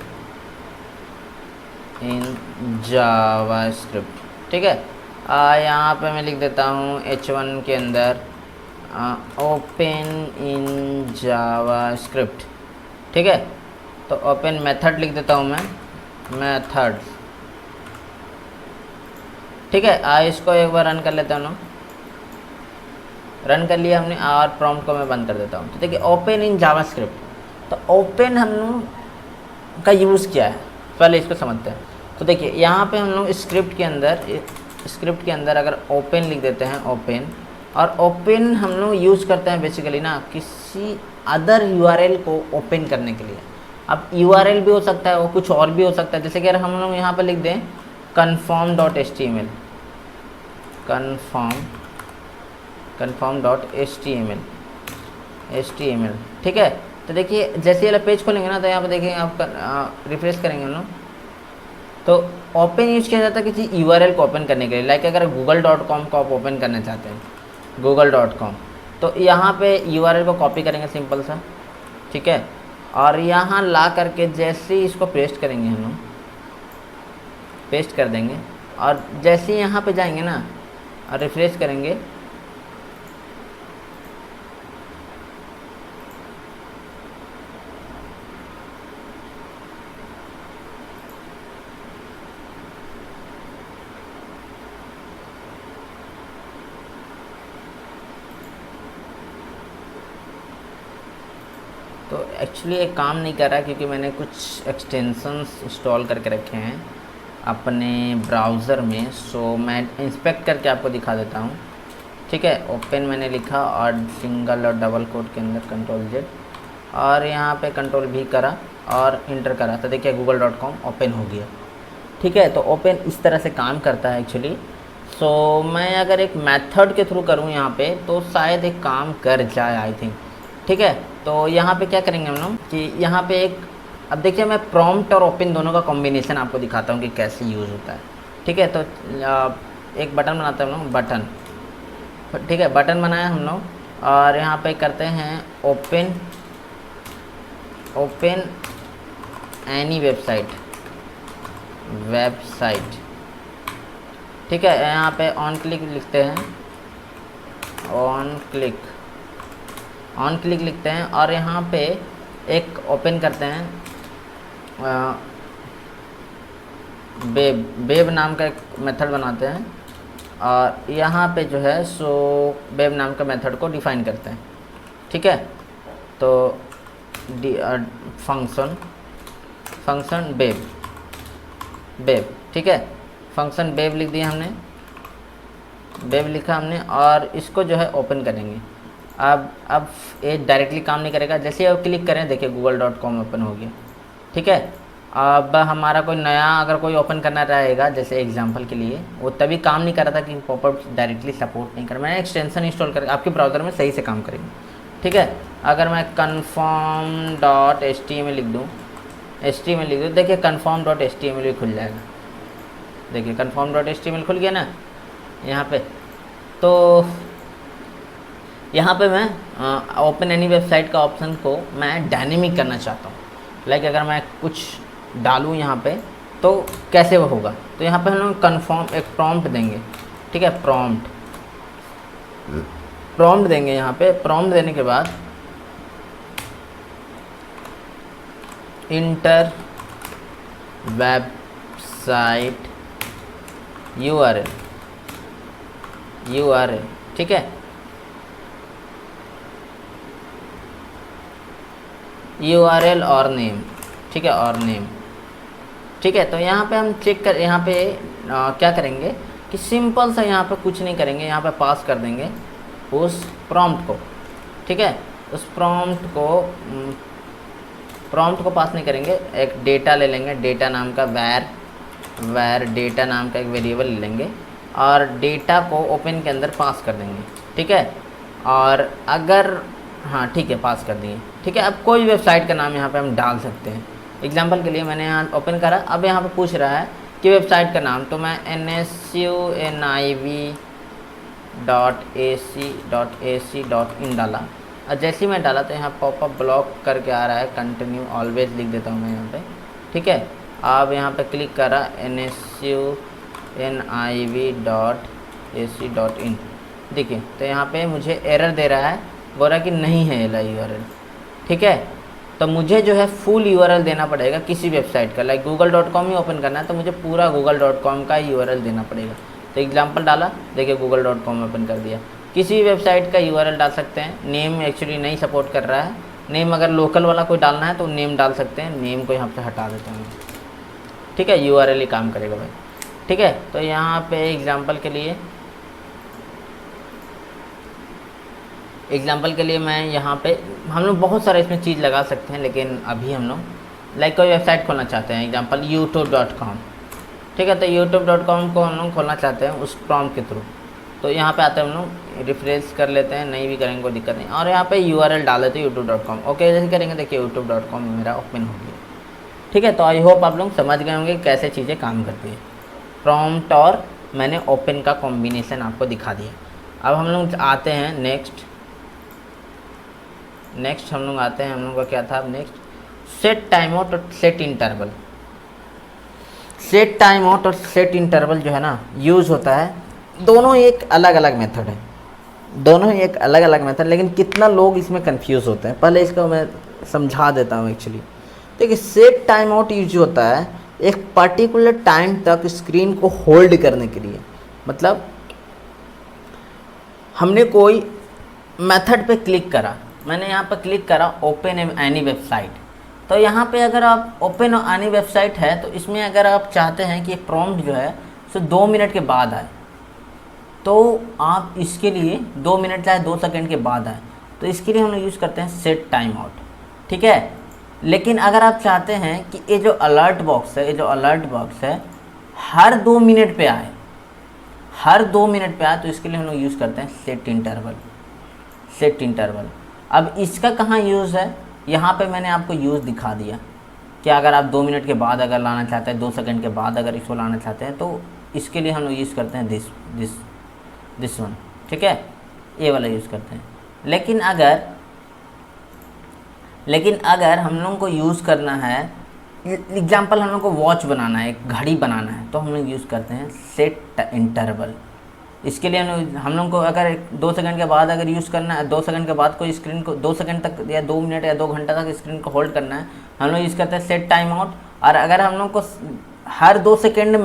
इन जावास्क्रिप्ट, ठीक है। यहाँ पे मैं लिख देता हूँ H1 के अंदर ओपन इन जावास्क्रिप्ट, ठीक है। तो ओपन मेथड लिख देता हूँ मैं, मेथड, ठीक है। इसको एक बार रन कर लेता हूँ ना, रन कर लिया हमने, और प्रॉम्प्ट को मैं बंद कर देता हूँ। तो देखिए ओपन इन जावास्क्रिप्ट, तो ओपन हम लोग का यूज़ क्या है पहले इसको समझते हैं। तो देखिए यहाँ पे हम लोग स्क्रिप्ट के अंदर अगर ओपन लिख देते हैं, ओपन, और ओपन हम लोग यूज़ करते हैं बेसिकली ना किसी अदर यूआरएल को ओपन करने के लिए। अब यूआरएल भी हो सकता है, वो कुछ और भी हो सकता है। जैसे कि अगर हम लोग यहाँ पे लिख दें confirm.html, confirm.html, ठीक है। तो देखिए जैसे ये पेज खोलेंगे ना, तो यहाँ पे देखेंगे आप रिफ्रेश करेंगे हम लोग, तो ओपन यूज किया जाता है किसी यूआरएल को ओपन करने के लिए। लाइक अगर google.com को आप ओपन करना चाहते हैं, google.com, तो यहाँ पे यूआरएल को कॉपी करेंगे सिंपल सा, ठीक है। और यहाँ ला करके जैसे ही इसको पेस्ट करेंगे हम लोग, पेस्ट कर देंगे, और जैसे ही यहाँ पे जाएंगे ना और रिफ्रेश करेंगे, तो एक्चुअली ये काम नहीं कर रहा क्योंकि मैंने कुछ एक्सटेंशंस इंस्टॉल करके रखे हैं अपने ब्राउज़र में। सो मैं इंस्पेक्ट करके आपको दिखा देता हूँ, ठीक है। ओपन मैंने लिखा और सिंगल और डबल कोट के अंदर Ctrl+Z, और यहाँ पे Ctrl+V करा और इंटर करा, तो देखिए google.com ओपन हो गया, ठीक है। तो ओपन इस तरह से काम करता है एक्चुअली। सो मैं अगर एक मेथड के थ्रू करूँ यहाँ पे तो शायद एक काम कर जाए आई थिंक, ठीक है। तो यहाँ पे क्या करेंगे हम लोग कि यहाँ पे एक, अब देखिए मैं प्रॉम्प्ट और ओपन दोनों का कॉम्बिनेशन आपको दिखाता हूँ कि कैसे यूज़ होता है, ठीक है। तो एक बटन बनाते हैं हम लोग, बटन, ठीक है, बटन बनाया हम लोग, और यहाँ पे करते हैं ओपन एनी वेबसाइट, ठीक है। यहाँ पे ऑन क्लिक लिखते हैं, ऑन क्लिक लिखते हैं, और यहाँ पे एक ओपन करते हैं वेब नाम का एक मेथड बनाते हैं, और यहाँ पे जो है सो वेब नाम का मेथड को डिफाइन करते हैं, ठीक है। तो फंक्शन वेब, ठीक है, फंक्शन वेब लिख दिया हमने, वेब लिखा हमने, और इसको जो है ओपन करेंगे। अब ये डायरेक्टली काम नहीं करेगा, जैसे आप क्लिक करें देखिए google.com ओपन हो गया, ठीक है। अब हमारा कोई नया अगर कोई ओपन करना रहेगा, जैसे एग्जांपल के लिए, वो तभी काम नहीं कर रहा था कि पॉपअप डायरेक्टली सपोर्ट नहीं कर, मैंने एक्सटेंशन इंस्टॉल करके आपके ब्राउज़र में सही से काम करेंगे, ठीक है। अगर मैं confirm.html लिख दूँ, देखिए confirm.html भी खुल जाएगा, देखिए confirm.html खुल गया ना यहाँ पे। तो यहाँ पे मैं ओपन एनी वेबसाइट का ऑप्शन को मैं डायनेमिक करना चाहता हूँ। लाइक अगर मैं कुछ डालूँ यहाँ पे तो कैसे वो होगा, तो यहाँ पे हम लोग कन्फर्म एक प्रॉम्प्ट देंगे, ठीक है। प्रॉम्प्ट देंगे, यहाँ पे प्रॉम्प्ट देने के बाद इंटर वेबसाइट URL, ठीक है, URL और नेम, ठीक है, और नेम, ठीक है। तो यहाँ पे हम चेक कर, यहाँ पे क्या करेंगे कि सिंपल सा यहाँ पे कुछ नहीं करेंगे, यहाँ पे पास कर देंगे उस प्रॉम्प्ट को, ठीक है। उस प्रॉम्प्ट को पास नहीं करेंगे, एक डेटा ले लेंगे, डेटा नाम का वैर डेटा नाम का एक वेरिएबल ले लेंगे, और डेटा को ओपन के अंदर पास कर देंगे, ठीक है। और अगर हाँ ठीक है, पास कर दिए, ठीक है। अब कोई वेबसाइट का नाम यहाँ पे हम डाल सकते हैं। एग्जांपल के लिए मैंने यहाँ ओपन करा, अब यहाँ पे पूछ रहा है कि वेबसाइट का नाम, तो मैं www.ac.ac.in डाला और जैसे ही मैं डाला तो यहाँ पॉपअप ब्लॉक करके आ रहा है, कंटिन्यू ऑलवेज लिख देता हूँ मैं यहाँ पे, ठीक है। अब यहाँ पे क्लिक करा NSUNIV.ac.in, देखिए तो यहाँ पे मुझे एरर दे रहा है, बोल रहा है कि नहीं है URL, ठीक है। तो मुझे जो है फुल URL देना पड़ेगा किसी वेबसाइट का, लाइक google.com ही ओपन करना है तो मुझे पूरा google.com का URL देना पड़ेगा। तो एग्जांपल डाला, देखिए google.com ओपन कर दिया। किसी भी वेबसाइट का URL डाल सकते हैं, नेम एक्चुअली नहीं सपोर्ट कर रहा है, नेम अगर लोकल वाला कोई डालना है तो नेम डाल सकते हैं, नेम को यहाँ से हटा देता हूँ, ठीक है। URL ही काम करेगा भाई, ठीक है। तो यहाँ पे एग्जांपल के लिए मैं यहाँ पे हम लोग बहुत सारे इसमें चीज़ लगा सकते हैं, लेकिन अभी हम लोग लाइक कोई वेबसाइट खोलना चाहते हैं, एग्जांपल youtube.com, ठीक है। तो youtube.com को हम लोग खोलना चाहते हैं उस प्रॉम्प्ट के थ्रू, तो यहाँ पे आते हैं हम लोग, रिफ्रेश कर लेते हैं, नहीं भी करेंगे कोई दिक्कत नहीं, और यहाँ पे URL डाल देते हैं youtube.com, ओके जैसे करेंगे देखिए youtube.com मेरा ओपन हो गया, ठीक है। तो आई होप आप लोग समझ गए होंगे कैसे चीज़ें काम करती है। प्रॉम्प्ट और मैंने ओपन का कॉम्बिनेशन आपको दिखा दिया। अब हम लोग आते हैं नेक्स्ट हम लोग आते हैं, हम लोग का क्या था अब नेक्स्ट, सेट टाइम आउट और set interval. Set time out और सेट इंटरवल जो है ना यूज़ होता है, दोनों एक अलग अलग मेथड है, दोनों एक अलग अलग मेथड, लेकिन कितना लोग इसमें कंफ्यूज होते हैं, पहले इसका मैं समझा देता हूँ। एक्चुअली देखिए सेट टाइम आउट यूज होता है एक पर्टिकुलर टाइम तक स्क्रीन को होल्ड करने के लिए, मतलब हमने कोई मेथड पे क्लिक करा, मैंने यहाँ पर क्लिक करा ओपन एनी वेबसाइट, तो यहाँ पे अगर आप ओपन एनी वेबसाइट है तो इसमें अगर आप चाहते हैं कि प्रॉम्प्ट जो है सो 2 मिनट के बाद आए, तो आप इसके लिए 2 मिनट चाहे 2 सेकंड के बाद आए, तो इसके लिए हम लोग यूज़ करते हैं सेट टाइम आउट, ठीक है। लेकिन अगर आप चाहते हैं कि ये जो अलर्ट बॉक्स है हर 2 मिनट पे आए, तो इसके लिए हम लोग यूज़ करते हैं सेट इंटरवल। अब इसका कहाँ यूज़ है, यहाँ पे मैंने आपको यूज़ दिखा दिया कि अगर आप 2 मिनट के बाद अगर लाना चाहते हैं, 2 सेकंड के बाद अगर इसको लाना चाहते हैं, तो इसके लिए हम लोग यूज़ करते हैं दिस वन, ठीक है, ये वाला यूज़ करते हैं। लेकिन अगर हम लोग को यूज़ करना है, एग्जाम्पल हम लोग को वॉच बनाना है, एक घड़ी बनाना है, तो हम लोग यूज़ करते हैं सेट इंटरवल। इसके लिए हम लोग को अगर 2 सेकंड के बाद अगर यूज़ करना है, 2 सेकंड के बाद कोई स्क्रीन को 2 सेकंड तक या 2 मिनट या 2 घंटा तक स्क्रीन को होल्ड करना है, हम लोग यूज़ करते हैं सेट टाइम आउट। और अगर हम लोग को हर 2 सेकंड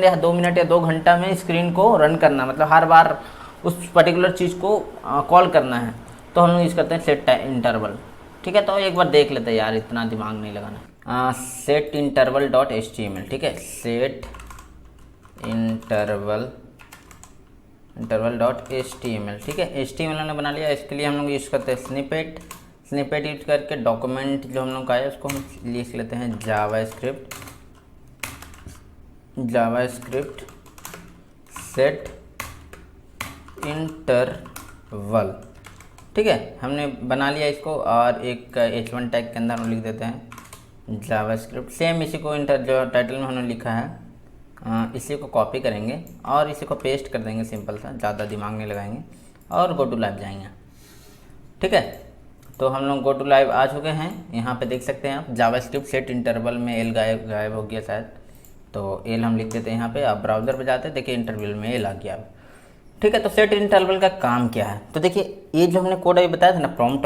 या 2 मिनट या 2 घंटा में स्क्रीन को रन करना, मतलब हर बार उस पर्टिकुलर चीज़ को कॉल करना है, तो हम लोग यूज़ करते हैं सेट इंटरवल, ठीक है। तो एक बार देख लेते हैं यार, इतना दिमाग नहीं लगाना। सेट interval.html, ठीक है, सेट interval.html, ठीक है। HTML हमने बना लिया, इसके लिए हम लोग यूज़ करते हैं स्निपेट यूज करके डॉक्यूमेंट जो हम लोग का है उसको हम लिख लेते हैं जावास्क्रिप्ट सेट इंटरवल, ठीक है। हमने बना लिया इसको, और एक h1 टैग के अंदर हम लिख देते हैं जावास्क्रिप्ट, सेम इसी को जो टाइटल में हमने लिखा है इसी को कॉपी करेंगे और इसी को पेस्ट कर देंगे, सिंपल सा, ज़्यादा दिमाग नहीं लगाएंगे, और गो टू लाइव जाएंगे, ठीक है। तो हम लोग गो टू लाइव आ चुके हैं, यहाँ पे देख सकते हैं आप जावास्क्रिप्ट सेट इंटरवल में एल गायब हो गया शायद, तो एल हम लिख देते हैं यहाँ पे। आप ब्राउज़र पे जाते हैं, देखिए इंटरवल में एल आ गया, ठीक है। तो सेट इंटरवल का काम क्या है, तो देखिए ये जो हमने कोड अभी बताया था ना प्रॉम्प्ट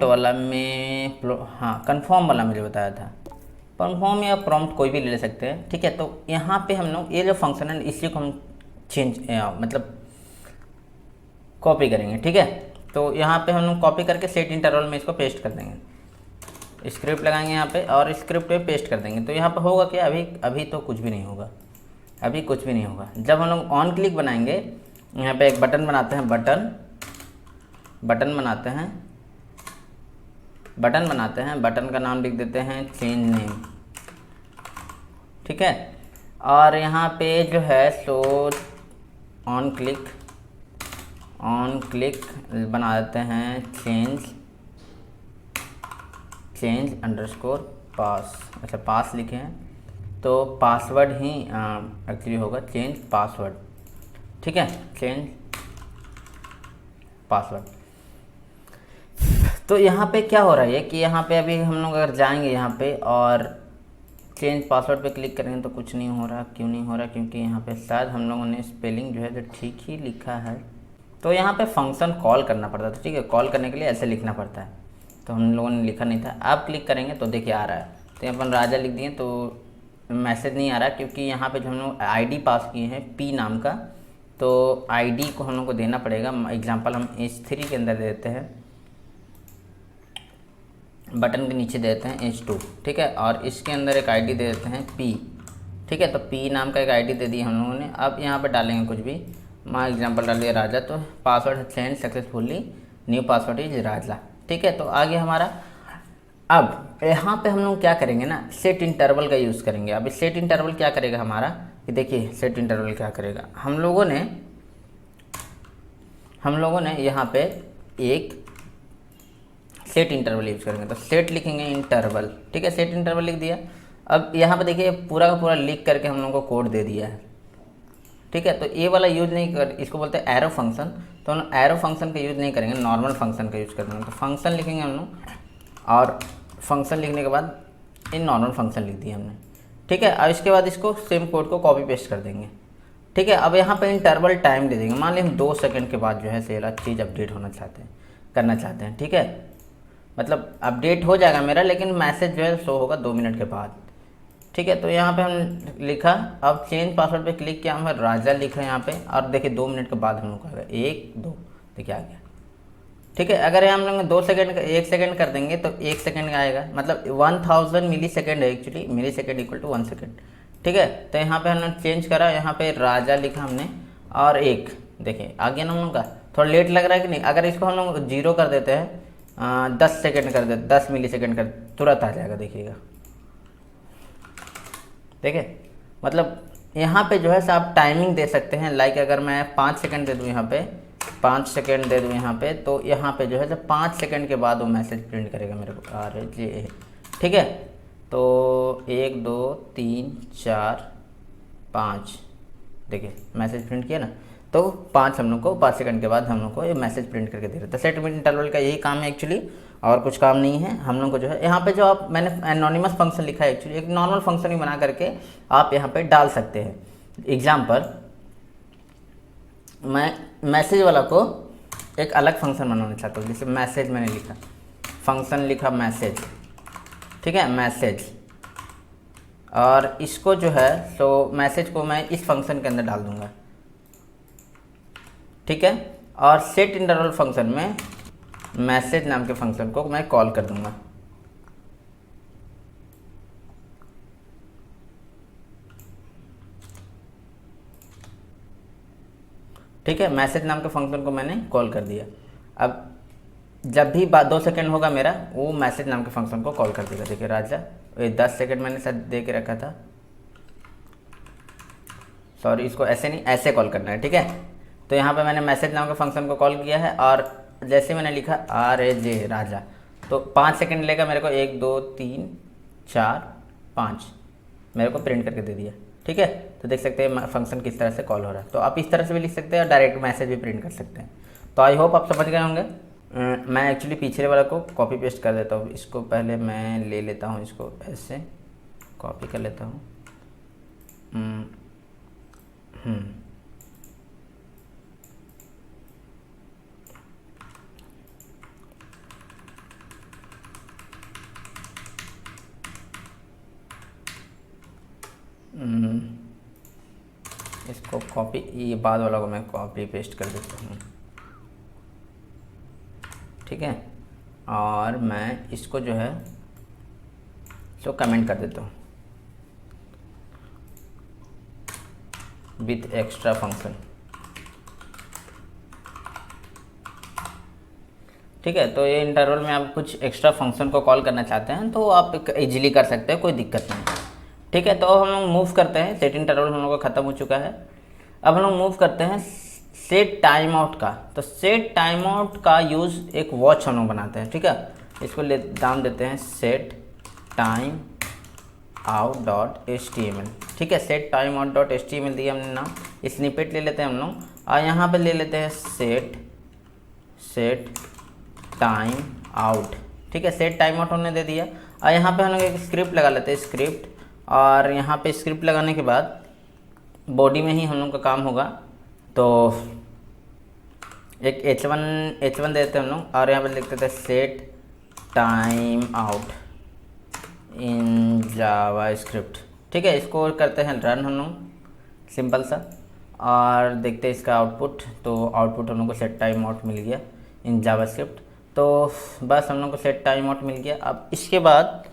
वाला में हाँ कन्फर्म वाला में जो बताया था, कन्फर्म या प्रॉम्प्ट कोई भी ले सकते हैं, ठीक है। तो यहाँ पे हम लोग ये जो फंक्शन है इसी को हम मतलब कॉपी करेंगे, ठीक है। तो यहाँ पे हम लोग कॉपी करके सेट इंटरवल में इसको पेस्ट कर देंगे, स्क्रिप्ट लगाएंगे यहाँ पे और स्क्रिप्ट पे पेस्ट कर देंगे। तो यहाँ पे होगा क्या, अभी तो कुछ भी नहीं होगा, जब हम लोग ऑन क्लिक बनाएंगे, यहाँ पे एक बटन बनाते हैं, बटन का नाम लिख देते हैं चेंज नेम, ठीक है। और यहाँ पे जो है सो ऑन क्लिक बना देते हैं चेंज अंडरस्कोर पास, अच्छा पास लिखे हैं तो पासवर्ड ही एक्चुअली होगा चेंज पासवर्ड, ठीक है, चेंज पासवर्ड। तो यहाँ पे क्या हो रहा है कि यहाँ पे अभी हम लोग अगर जाएंगे यहाँ पे और चेंज पासवर्ड पे क्लिक करेंगे तो कुछ नहीं हो रहा। क्यों नहीं हो रहा? क्योंकि यहाँ पे शायद हम लोगों ने स्पेलिंग जो है जो ठीक ही लिखा है। तो यहाँ पे फंक्शन कॉल करना पड़ता था, ठीक है। कॉल करने के लिए ऐसे लिखना पड़ता है, तो हम लोगों ने लिखा नहीं था। आप क्लिक करेंगे तो देखिए आ रहा है। तो यहाँ पर राजा लिख दिए तो मैसेज नहीं आ रहा, क्योंकि यहाँ पे जो हम लोग आईडी पास किए हैं पी नाम का, तो आईडी को हम लोग को देना पड़ेगा। एग्जांपल हम H3 के अंदर दे देते हैं, बटन के नीचे दे देते हैं H2, ठीक है। और इसके अंदर एक आईडी दे देते हैं P, ठीक है। तो P नाम का एक आईडी दे दी हम लोगों ने। अब यहाँ पे डालेंगे कुछ भी, मैं एग्जांपल डाल दिया राजा, तो password change successfully, new password is Raja, ठीक है। तो आगे हमारा, अब यहाँ पे हम लोग क्या करेंगे ना, सेट इंटरवल का यूज़ करेंगे। अब सेट इंटरवल क्या करेगा हमारा, कि देखिए सेट इंटरवल क्या करेगा। हम लोगों ने यहाँ पे एक सेट इंटरवल यूज करेंगे। तो सेट लिखेंगे इंटरवल, ठीक है। सेट इंटरवल लिख दिया। अब यहाँ पे देखिए पूरा का पूरा लिख करके हम लोगों को कोड दे दिया है, ठीक है। तो ये वाला यूज़ नहीं कर, इसको बोलते हैं एरो फंक्शन। तो हम एरो फंक्शन का यूज़ नहीं करेंगे, नॉर्मल फंक्शन का यूज़ करेंगे। तो फंक्शन लिखेंगे हम लोग, और फंक्शन लिखने के बाद इन नॉर्मल फंक्शन लिख दिया हमने, ठीक है। अब इसके बाद इसको सेम कोड को कॉपी पेस्ट कर देंगे, ठीक है। अब यहाँ पे इंटरवल टाइम दे देंगे। मान ली हम 2 सेकंड के बाद जो है सेला चीज़ अपडेट करना चाहते हैं, ठीक है। मतलब अपडेट हो जाएगा मेरा, लेकिन मैसेज जो है शो होगा 2 मिनट के बाद, ठीक है। तो यहाँ पे हम लिखा, अब चेंज पासवर्ड पे क्लिक किया, हमें राजा लिखा यहाँ पे, और देखिए 2 मिनट के बाद हम लोग आएगा 1 2, देखिए आ गया, ठीक है। अगर हम लोग 2 सेकंड का 1 सेकंड कर देंगे तो 1 सेकंड का आएगा, मतलब 1000 मिली सेकेंड है actually, millisecond equal to 1 second, ठीक है। तो यहाँ पे हमने चेंज करा, यहाँ पे राजा लिखा हमने, और 1, देखिए आ गया ना हम लोग का। थोड़ा लेट लग रहा है कि नहीं? अगर इसको हम लोग 0 कर देते हैं, 10 सेकेंड कर देते, 10 मिली सेकेंड कर, तुरंत आ जाएगा, देखिएगा, ठीक है। मतलब यहाँ पे जो है आप टाइमिंग दे सकते हैं। लाइक अगर मैं 5 सेकेंड दे दूँ यहाँ पे, 5 सेकेंड दे दूँ यहाँ पे, तो यहाँ पे जो है जब 5 सेकेंड के बाद वो मैसेज प्रिंट करेगा मेरे को, RJ, ठीक है। तो 1 2 3 4 5, देखिए मैसेज प्रिंट किया ना। तो 5 हम लोग को 5 सेकंड के बाद हम लोग को ये मैसेज प्रिंट करके दे रहा था। सेट इंटरवल का यही काम है एक्चुअली, और कुछ काम नहीं है। हम लोग को जो है यहाँ पे जो आप, मैंने एनोनिमस फंक्शन लिखा है एक्चुअली, एक नॉर्मल फंक्शन ही बना करके आप यहाँ पे डाल सकते हैं। एग्जाम्पल, मैं मैसेज वाला को एक अलग फंक्शन बनाना चाहता हूँ। जैसे मैसेज मैंने लिखा, फंक्शन लिखा मैसेज, ठीक है, मैसेज, और इसको जो है तो मैसेज को मैं इस फंक्शन के अंदर डाल दूंगा, ठीक है। और सेट इंटरवल फंक्शन में मैसेज नाम के फंक्शन को मैं कॉल कर दूंगा, ठीक है। मैसेज नाम के फंक्शन को मैंने कॉल कर दिया। अब जब भी 2 सेकंड होगा मेरा, वो मैसेज नाम के फंक्शन को कॉल कर देगा। देखिए राजा, ये 10 सेकंड मैंने शायद दे के रखा था, सॉरी, इसको ऐसे नहीं, ऐसे कॉल करना है, ठीक है। तो यहाँ पे मैंने मैसेज नाम के फंक्शन को कॉल किया है, और जैसे मैंने लिखा RJ राजा, तो 5 सेकंड लेगा मेरे को, 1 2 3 4 5 मेरे को प्रिंट करके दे दिया, ठीक है। तो देख सकते हैं फंक्शन किस तरह से कॉल हो रहा है। तो आप इस तरह से भी लिख सकते हैं और डायरेक्ट मैसेज भी प्रिंट कर सकते हैं। तो आई होप आप समझ गए होंगे। मैं एक्चुअली पिछले वाला को कॉपी पेस्ट कर देता हूँ। इसको पहले मैं ले लेता हूँ, इसको ऐसे कॉपी कर लेता हूँ। इसको कॉपी, ये बाद वाला को मैं कॉपी पेस्ट कर देता हूँ, ठीक है। और मैं इसको जो है तो कमेंट कर देता हूँ विथ एक्स्ट्रा फंक्शन, ठीक है। तो ये इंटरवल में आप कुछ एक्स्ट्रा फंक्शन को कॉल करना चाहते हैं तो आप इजीली कर सकते हैं, कोई दिक्कत नहीं, ठीक है। तो हम लोग मूव करते हैं, सेट इंटरवल हम लोग का ख़त्म हो चुका है। अब हम लोग मूव करते हैं सेट टाइम आउट का। तो सेट टाइम आउट का यूज़ एक वॉच हम लोग बनाते हैं, ठीक है। इसको नाम देते हैं set time out dot HTML, ठीक है। Set time out dot HTML दिया हमने नाम। स्निपेट ले लेते हैं हम लोग, और यहाँ पे ले लेते हैं सेट टाइम आउट। ठीक है, सेट टाइम आउट हमने दे दिया। और यहाँ पे हम लोग एक स्क्रिप्ट लगा लेते हैं, स्क्रिप्ट। और यहाँ पे स्क्रिप्ट लगाने के बाद बॉडी में ही हम लोग का काम होगा। तो एक H1 देते हैं हम लोग, और यहाँ पे लिखते थे set time out in Java script. ठीक है, इसको करते हैं रन हम लोग, सिंपल सा, और देखते हैं इसका आउटपुट। तो आउटपुट हम लोग को सेट टाइम आउट मिल गया इन जावा स्क्रिप्ट। तो बस हम लोग को सेट टाइम आउट मिल गया। अब इसके बाद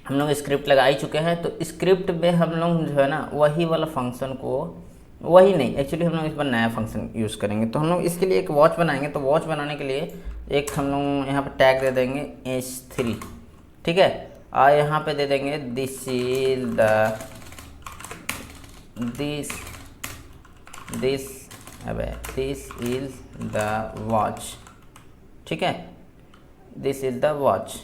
हम लोग स्क्रिप्ट लगा ही चुके हैं। तो स्क्रिप्ट में हम लोग जो है ना वही वाला फंक्शन को, वही नहीं, एक्चुअली हम लोग इस पर नया फंक्शन यूज़ करेंगे। तो हम लोग इसके लिए एक वॉच बनाएंगे। तो वॉच बनाने के लिए एक हम लोग यहाँ पर टैग दे देंगे h3। ठीक है, और यहाँ पे दे देंगे दिस इज द वॉच। ठीक है, this is the watch,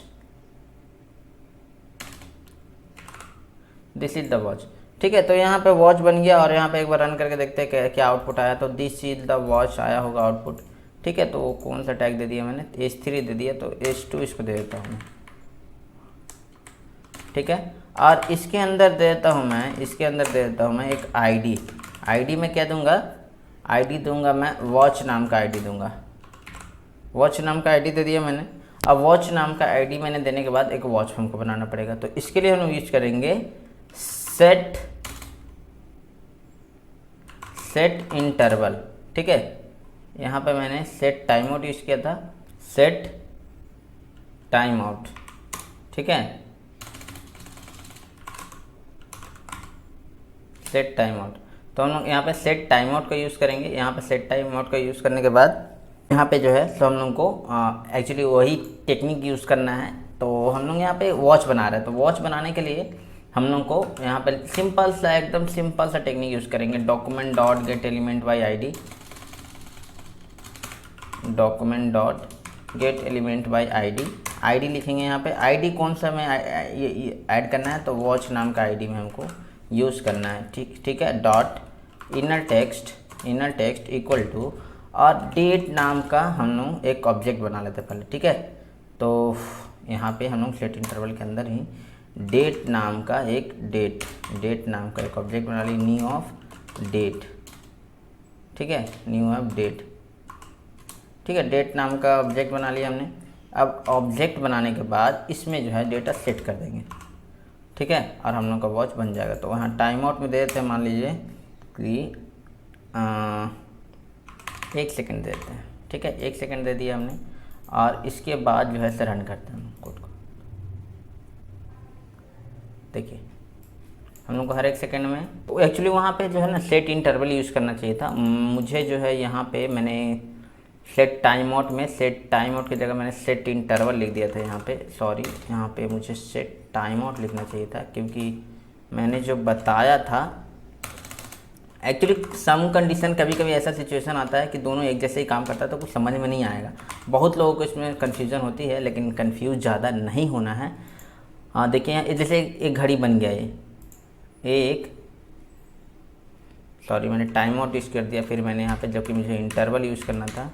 this is the watch. ठीक है, तो यहाँ पे वॉच बन गया। और यहाँ पे एक बार रन करके देखते हैं क्या आउटपुट आया। तो दिस इज द वॉच आया होगा आउटपुट। ठीक है, तो कौन सा टैग दे दिया मैंने, h3 दे दिया। तो h2 इसको दे देता हूँ। ठीक है, और इसके अंदर दे देता हूँ मैं, एक आईडी में क्या दूंगा, आईडी दूंगा मैं वॉच नाम का आईडी दूंगा। वॉच नाम का आईडी दे दिया मैंने। अब वॉच नाम का आईडी मैंने देने के बाद एक वॉच हमको बनाना पड़ेगा। तो इसके लिए हम लोग यूज करेंगे सेट इंटरवल। ठीक है, यहाँ पे मैंने सेट टाइम आउट यूज किया था, सेट टाइम आउट। ठीक है, सेट टाइम आउट। तो हम लोग यहाँ पे सेट टाइम आउट का यूज़ करेंगे। यहाँ पे सेट टाइम आउट का यूज़ करने के बाद यहाँ पे जो है तो हम लोग को एक्चुअली वही टेक्निक यूज़ करना है। तो हम लोग यहाँ पे वॉच बना रहे हैं। तो वॉच बनाने के लिए हम लोग को यहाँ पे सिंपल सा, एकदम सिंपल सा टेक्निक यूज़ करेंगे। Document dot gate element by ID, document dot gate element by ID लिखेंगे। यहाँ पे आईडी कौन सा में ये ऐड करना है, तो वॉच नाम का आईडी में हमको यूज़ करना है। ठीक है, dot inner text equal to, और डेट नाम का हम लोग एक ऑब्जेक्ट बना लेते हैं पहले। ठीक है, तो यहाँ पे हम लोग सेट इंटरवल के अंदर ही डेट नाम का एक ऑब्जेक्ट बना ली, न्यू ऑफ डेट। ठीक है, न्यू ऑफ डेट। ठीक है, डेट नाम का ऑब्जेक्ट बना लिया हमने। अब ऑब्जेक्ट बनाने के बाद इसमें जो है डेटा सेट कर देंगे। ठीक है, और हम लोग का वॉच बन जाएगा। तो वहाँ टाइम आउट में दे देते हैं, मान लीजिए कि 1 सेकंड देते हैं। ठीक है, 1 सेकंड दे दिया हमने। और इसके बाद जो है से रन करते हैं कोड को। देखिए हम लोग को हर 1 सेकंड में, एक्चुअली वहाँ पे जो है ना सेट इंटरवल यूज़ करना चाहिए था मुझे। जो है यहाँ पे मैंने सेट टाइम आउट की जगह मैंने सेट इंटरवल लिख दिया था। यहाँ पे सॉरी, यहाँ पे मुझे सेट टाइम आउट लिखना चाहिए था, क्योंकि मैंने जो बताया था एक्चुअली सम कंडीशन, कभी कभी ऐसा सिचुएशन आता है कि दोनों एक जैसे ही काम करता है तो कुछ समझ में नहीं आएगा। बहुत लोगों को इसमें कन्फ्यूज़न होती है, लेकिन कन्फ्यूज़ ज़्यादा नहीं होना है। हाँ देखिए, यहाँ जैसे एक घड़ी बन गया, सॉरी मैंने टाइम आउट यूज़ कर दिया, फिर मैंने यहाँ पे जबकि मुझे इंटरवल यूज़ करना था।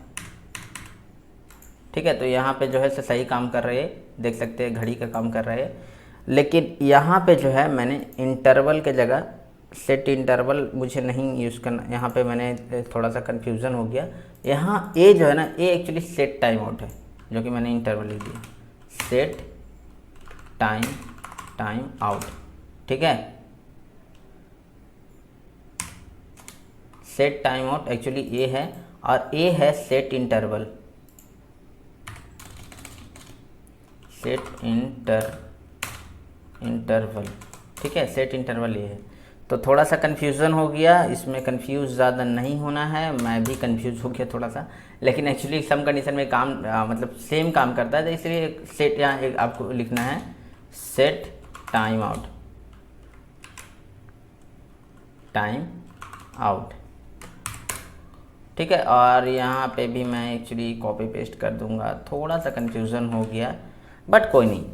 ठीक है, तो यहाँ पे जो है सही काम कर रहे हैं, देख सकते हैं घड़ी का काम कर रहे हैं। लेकिन यहाँ पे जो है मैंने इंटरवल के जगह सेट इंटरवल मुझे नहीं यूज़ करना। यहाँ पे मैंने थोड़ा सा कन्फ्यूज़न हो गया। यहाँ ए जो है ना, ए एक्चुअली सेट टाइम आउट है, जो कि मैंने इंटरवल लिख दिया, सेट टाइम आउट। ठीक है, सेट टाइम आउट एक्चुअली ए है, और ए है सेट इंटरवल, इंटरवल। ठीक है, सेट इंटरवल ये है। तो थोड़ा सा कन्फ्यूज़न हो गया, इसमें कन्फ्यूज़ ज़्यादा नहीं होना है। मैं भी कन्फ्यूज़ हो गया थोड़ा सा, लेकिन एक्चुअली सम कंडीशन में काम मतलब सेम काम करता है। तो इसलिए सेट यहाँ एक आपको लिखना है सेट टाइम आउट। ठीक है, और यहाँ पे भी मैं एक्चुअली कॉपी पेस्ट कर दूँगा। थोड़ा सा कन्फ्यूज़न हो गया, बट कोई नहीं,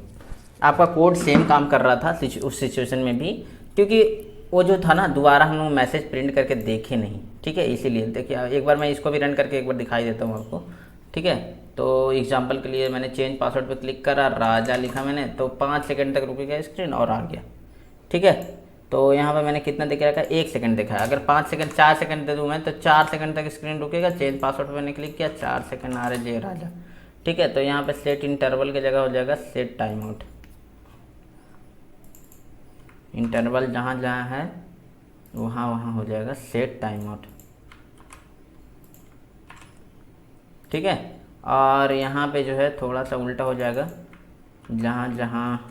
आपका कोड सेम काम कर रहा था उस सिचुएशन में भी, क्योंकि वो जो था ना दोबारा हम लोग मैसेज प्रिंट करके देखे नहीं, ठीक है, इसीलिए देखिए एक बार मैं इसको भी रन करके एक बार दिखाई देता हूँ आपको, ठीक है। तो एग्जांपल के लिए मैंने चेंज पासवर्ड पे क्लिक करा, राजा लिखा मैंने, तो 5 सेकंड तक रुकेगा स्क्रीन और आ गया, ठीक है। तो यहाँ पे मैंने कितना दिख रखा है, 1 सेकंड दिखा है। अगर 5 सेकंड 4 सेकंड दे दूँ मैं तो 4 सेकंड तक स्क्रीन रुकेगा। चेंज पासवर्ड पे मैंने क्लिक किया, 4 सेकंड आ रहे जय राजा, ठीक है। तो यहाँ पे सेट इंटरवल की जगह हो जाएगा सेट टाइम आउट। इंटरवल जहाँ जहाँ है वहाँ वहाँ हो जाएगा सेट टाइम आउट, ठीक है। और यहाँ पे जो है थोड़ा सा उल्टा हो जाएगा, जहाँ जहाँ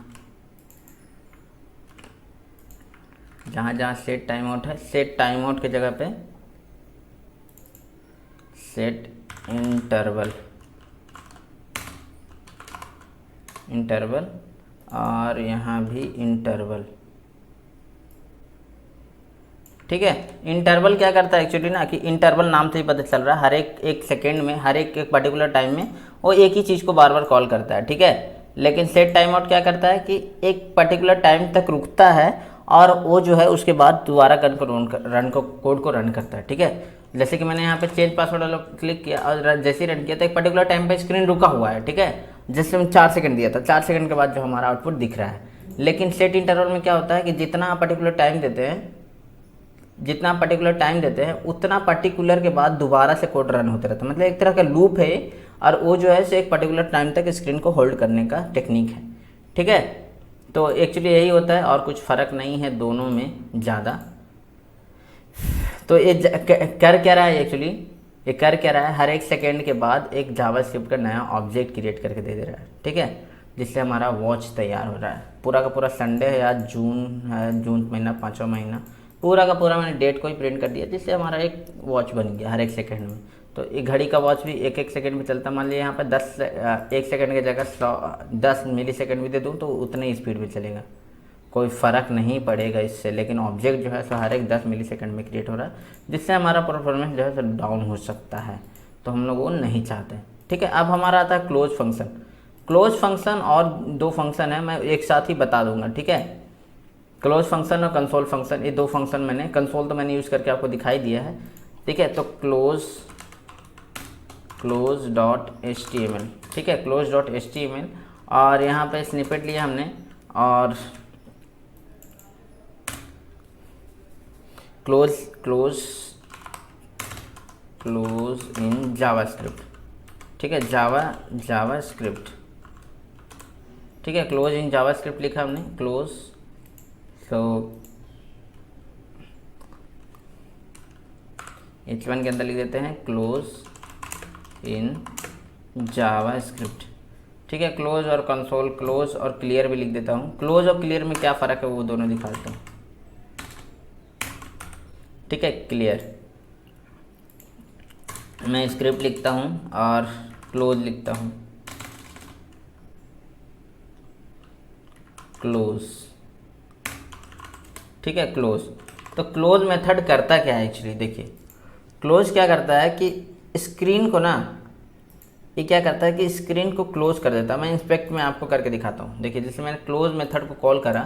सेट टाइम आउट है, सेट टाइम आउट की जगह पे सेट इंटरवल और यहाँ भी इंटरवल, ठीक है। इंटरवल क्या करता है एक्चुअली ना, कि इंटरवल नाम से ही पता चल रहा है, हर एक सेकेंड में, हर एक पर्टिकुलर टाइम में वो एक ही चीज़ को बार बार कॉल करता है, ठीक है। लेकिन सेट टाइम आउट क्या करता है कि एक पर्टिकुलर टाइम तक रुकता है और वो जो है उसके बाद दोबारा कोड को रन करता है, ठीक है। जैसे कि मैंने यहाँ पे चेंज पासवर्ड वाला क्लिक किया और जैसे ही रन किया तो एक पर्टिकुलर टाइम पे स्क्रीन रुका हुआ है, ठीक है। जैसे हम 4 सेकंड दिया था, 4 सेकंड के बाद जो हमारा आउटपुट दिख रहा है। लेकिन सेट इंटरवल में क्या होता है कि जितना पर्टिकुलर टाइम देते हैं उतना पर्टिकुलर के बाद दोबारा से कोड रन होते रहता है। मतलब एक तरह का लूप है और वो जो है एक पर्टिकुलर टाइम तक स्क्रीन को होल्ड करने का टेक्निक है, ठीक है। तो एक्चुअली यही होता है और कुछ फ़र्क नहीं है दोनों में ज़्यादा। तो ये कर क्या रहा है एक्चुअली, ये कर क्या रहा है, हर एक सेकेंड के बाद एक जावास्क्रिप्ट का नया ऑब्जेक्ट क्रिएट करके दे रहा है, ठीक है, जिससे हमारा वॉच तैयार हो रहा है। पूरा का पूरा संडे है या जून महीना 5वां महीना, पूरा का पूरा मैंने डेट को ही प्रिंट कर दिया, जिससे हमारा एक वॉच बन गया हर एक सेकंड में। तो एक घड़ी का वॉच भी एक सेकंड में चलता, मान लिया यहाँ पर 1 सेकंड की जगह 10 मिली सेकंड भी दे दूँ तो उतने ही स्पीड में चलेगा, कोई फ़र्क नहीं पड़ेगा इससे। लेकिन ऑब्जेक्ट जो है हर एक 10 मिली सेकंड में क्रिएट हो रहा है, जिससे हमारा परफॉर्मेंस जो है डाउन हो सकता है, तो हम लोग वो नहीं चाहते, ठीक है। अब हमारा आता है क्लोज फंक्शन। क्लोज फंक्शन और 2 फंक्शन है, मैं एक साथ ही बता दूंगा, ठीक है। क्लोज फंक्शन और कंसोल फंक्शन, ये 2 फंक्शन मैंने, कंसोल तो मैंने यूज़ करके आपको दिखाई दिया है, ठीक है। तो close.html, ठीक है, close.html और यहाँ पे स्निपेट लिया हमने और क्लोज इन जावास्क्रिप्ट, ठीक है, जावास्क्रिप्ट, ठीक है। क्लोज इन जावास्क्रिप्ट लिखा हमने, क्लोज। तो H1 के अंदर लिख देते हैं क्लोज इन जावास्क्रिप्ट, ठीक है। क्लोज और कंसोल, क्लोज और क्लियर भी लिख देता हूँ। क्लोज और क्लियर में क्या फ़र्क है वो दोनों दिखा देता हूँ, ठीक है। क्लियर मैं स्क्रिप्ट लिखता हूँ और क्लोज लिखता हूँ, क्लोज, ठीक है, क्लोज। तो क्लोज मेथड करता क्या है एक्चुअली, देखिए क्लोज क्या करता है कि स्क्रीन को ना, ये क्या करता है कि स्क्रीन को क्लोज कर देता है। मैं इंस्पेक्ट में आपको करके दिखाता हूँ। देखिए जैसे मैंने क्लोज मेथड को कॉल करा,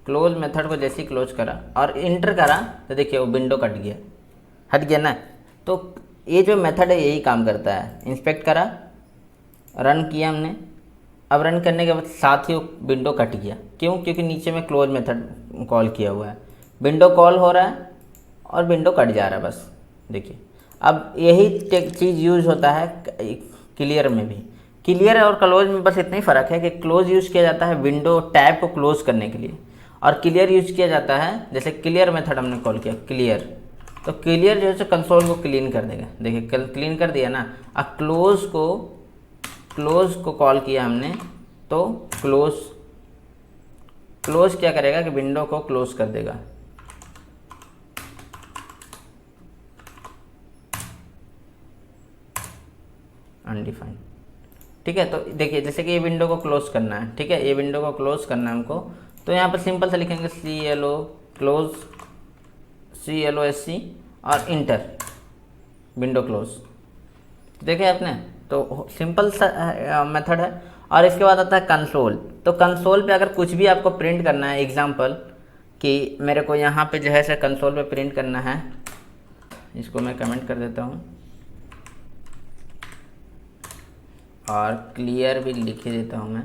क्लोज मेथड को जैसे ही क्लोज करा और इंटर करा तो देखिए वो विंडो हट गया ना। तो ये जो मेथड है यही काम करता है। इंस्पेक्ट करा, रन किया हमने, अब रन करने के बाद साथ ही विंडो कट गया। क्यों? क्योंकि नीचे में क्लोज मेथड कॉल किया हुआ है, विंडो कॉल हो रहा है और विंडो कट जा रहा है बस। देखिए अब यही चीज़ यूज़ होता है क्लियर में भी। क्लियर और क्लोज में बस इतना ही फ़र्क है कि क्लोज यूज़ किया जाता है विंडो टैब को क्लोज करने के लिए और क्लियर यूज़ किया जाता है, जैसे क्लियर मेथड हमने कॉल किया क्लियर, तो क्लियर जो है कंसोल को क्लीन कर देगा। देखिए क्लीन कर दिया ना। अब क्लोज को कॉल किया हमने तो क्लोज क्या करेगा कि विंडो को क्लोज कर देगा। अनडिफाइंड, ठीक है। तो देखिए जैसे कि ये विंडो को क्लोज करना है, ठीक है, ये विंडो को क्लोज करना है हमको, तो यहाँ पर सिंपल से लिखेंगे CLOSC और इंटर, विंडो क्लोज। देखे आपने, तो सिंपल सा मेथड है। और इसके बाद आता है कंसोल। तो कंसोल पे अगर कुछ भी आपको प्रिंट करना है, एग्जांपल कि मेरे को यहाँ पे जो है सर कंसोल पे प्रिंट करना है, इसको मैं कमेंट कर देता हूँ और क्लियर भी लिख ही देता हूँ मैं।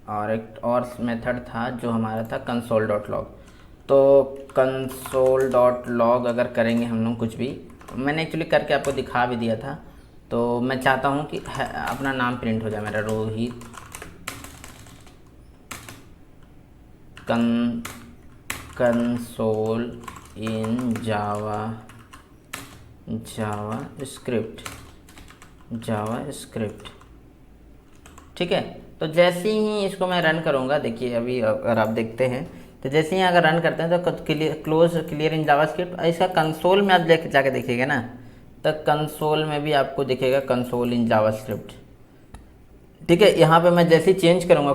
और एक और मेथड था जो हमारा था कंसोल डॉट लॉग। तो कंसोल डॉट लॉग अगर करेंगे हम लोग कुछ भी, मैंने एक्चुअली करके आपको दिखा भी दिया था। तो मैं चाहता हूँ कि अपना नाम प्रिंट हो जाए मेरा, रोहित कंसोल इन जावा स्क्रिप्ट। ठीक है, तो जैसे ही इसको मैं रन करूँगा, देखिए अभी अगर आप देखते हैं तो जैसे ही अगर रन करते हैं तो क्लियर इन जावास्क्रिप्ट, इसका कंसोल में आप जाके देखिएगा ना, तो कंसोल में भी आपको दिखेगा कंसोल इन जावास्क्रिप्ट। ठीक है, यहाँ पे मैं जैसे ही चेंज करूँगा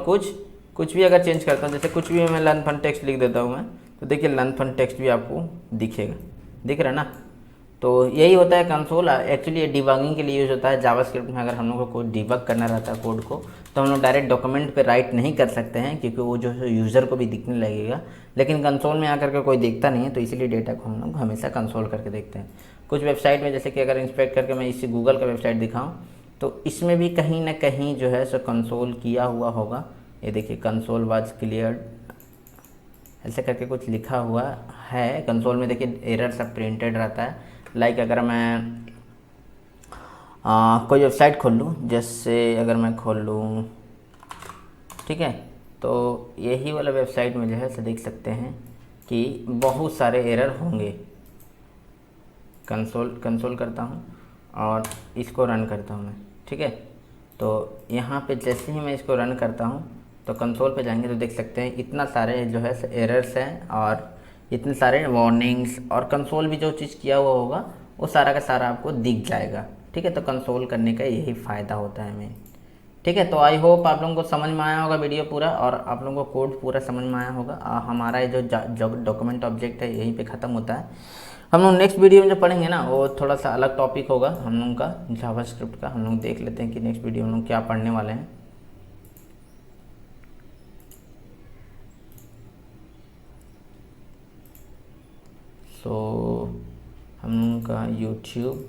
कुछ भी अगर चेंज करता हूँ, जैसे कुछ भी मैं लर्न फन टेक्स्ट लिख देता हूँ मैं, तो देखिए लर्न फन टेक्स्ट भी आपको दिखेगा, दिख रहा है ना। तो यही होता है कंसोल। एक्चुअली ये डिबगिंग के लिए यूज़ होता है जावास्क्रिप्ट में। अगर हम लोग को कोड डिबग करना रहता है कोड को, तो हम लोग डायरेक्ट डॉक्यूमेंट पे राइट नहीं कर सकते हैं, क्योंकि वो जो है यूज़र को भी दिखने लगेगा। लेकिन कंसोल में आकर के कोई देखता नहीं है, तो इसीलिए डेटा को हम लोग हमेशा कंसोल करके देखते हैं। कुछ वेबसाइट में, जैसे कि अगर इंस्पेक्ट करके मैं इसी गूगल का वेबसाइट दिखाऊँ, तो इसमें भी कहीं ना कहीं जो है सो कंसोल किया हुआ होगा। ये देखिए कंसोल वाज क्लियर्ड, ऐसे करके कुछ लिखा हुआ है कंसोल में। देखिए एरर सब प्रिंटेड रहता है। लाइक अगर मैं कोई वेबसाइट खोल लूँ, जैसे अगर मैं खोल लूँ, ठीक है, तो यही वाला वेबसाइट में जो है देख सकते हैं कि बहुत सारे एरर होंगे। कंसोल करता हूँ और इसको रन करता हूँ मैं, ठीक है। तो यहाँ पे जैसे ही मैं इसको रन करता हूँ, तो कंसोल पे जाएंगे तो देख सकते हैं इतना सारे जो है एरर्स हैं और इतने सारे वार्निंग्स, और कंसोल भी जो चीज़ किया हुआ होगा वो सारा का सारा आपको दिख जाएगा। ठीक है, तो कंसोल करने का यही फ़ायदा होता है हमें। ठीक है, तो आई होप आप लोगों को समझ में आया होगा वीडियो पूरा, और आप लोगों को कोड पूरा समझ में आया होगा। हमारा ये जो डॉक्यूमेंट ऑब्जेक्ट है यहीं पे ख़त्म होता है। हम लोग नेक्स्ट वीडियो में जो पढ़ेंगे ना, वो थोड़ा सा अलग टॉपिक होगा हम लोगों का, जावास्क्रिप्ट का। हम लोग देख लेते हैं कि नेक्स्ट वीडियो हम लोग क्या पढ़ने वाले हैं। तो हम लोगों का यूट्यूब,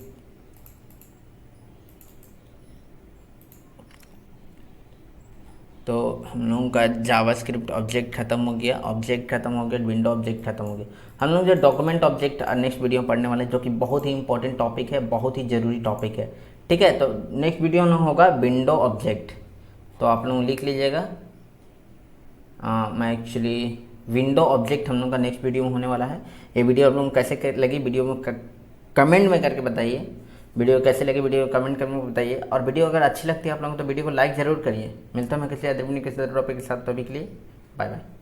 तो हम लोगों का जावास्क्रिप्ट ऑब्जेक्ट खत्म हो गया, विंडो ऑब्जेक्ट खत्म हो गया। हम लोग जो डॉक्यूमेंट ऑब्जेक्ट नेक्स्ट वीडियो में पढ़ने वाले हैं, जो कि बहुत ही इंपॉर्टेंट टॉपिक है, बहुत ही ज़रूरी टॉपिक है। ठीक है, तो नेक्स्ट वीडियो में होगा विंडो ऑब्जेक्ट। तो आप लोग लिख लीजिएगा। मैं एक्चुअली विंडो ऑब्जेक्ट हम लोग का नेक्स्ट वीडियो में होने वाला है। ये वीडियो आप लोगों को कैसे लगी, वीडियो में कमेंट में करके बताइए। वीडियो कैसे लगी, वीडियो कमेंट करके बताइए। और वीडियो अगर अच्छी लगती है आप लोगों को, तो वीडियो को लाइक ज़रूर करिए। मिलता हूँ मैं किसी अदर टॉपिक के साथ। तभी के लिए बाय बाय।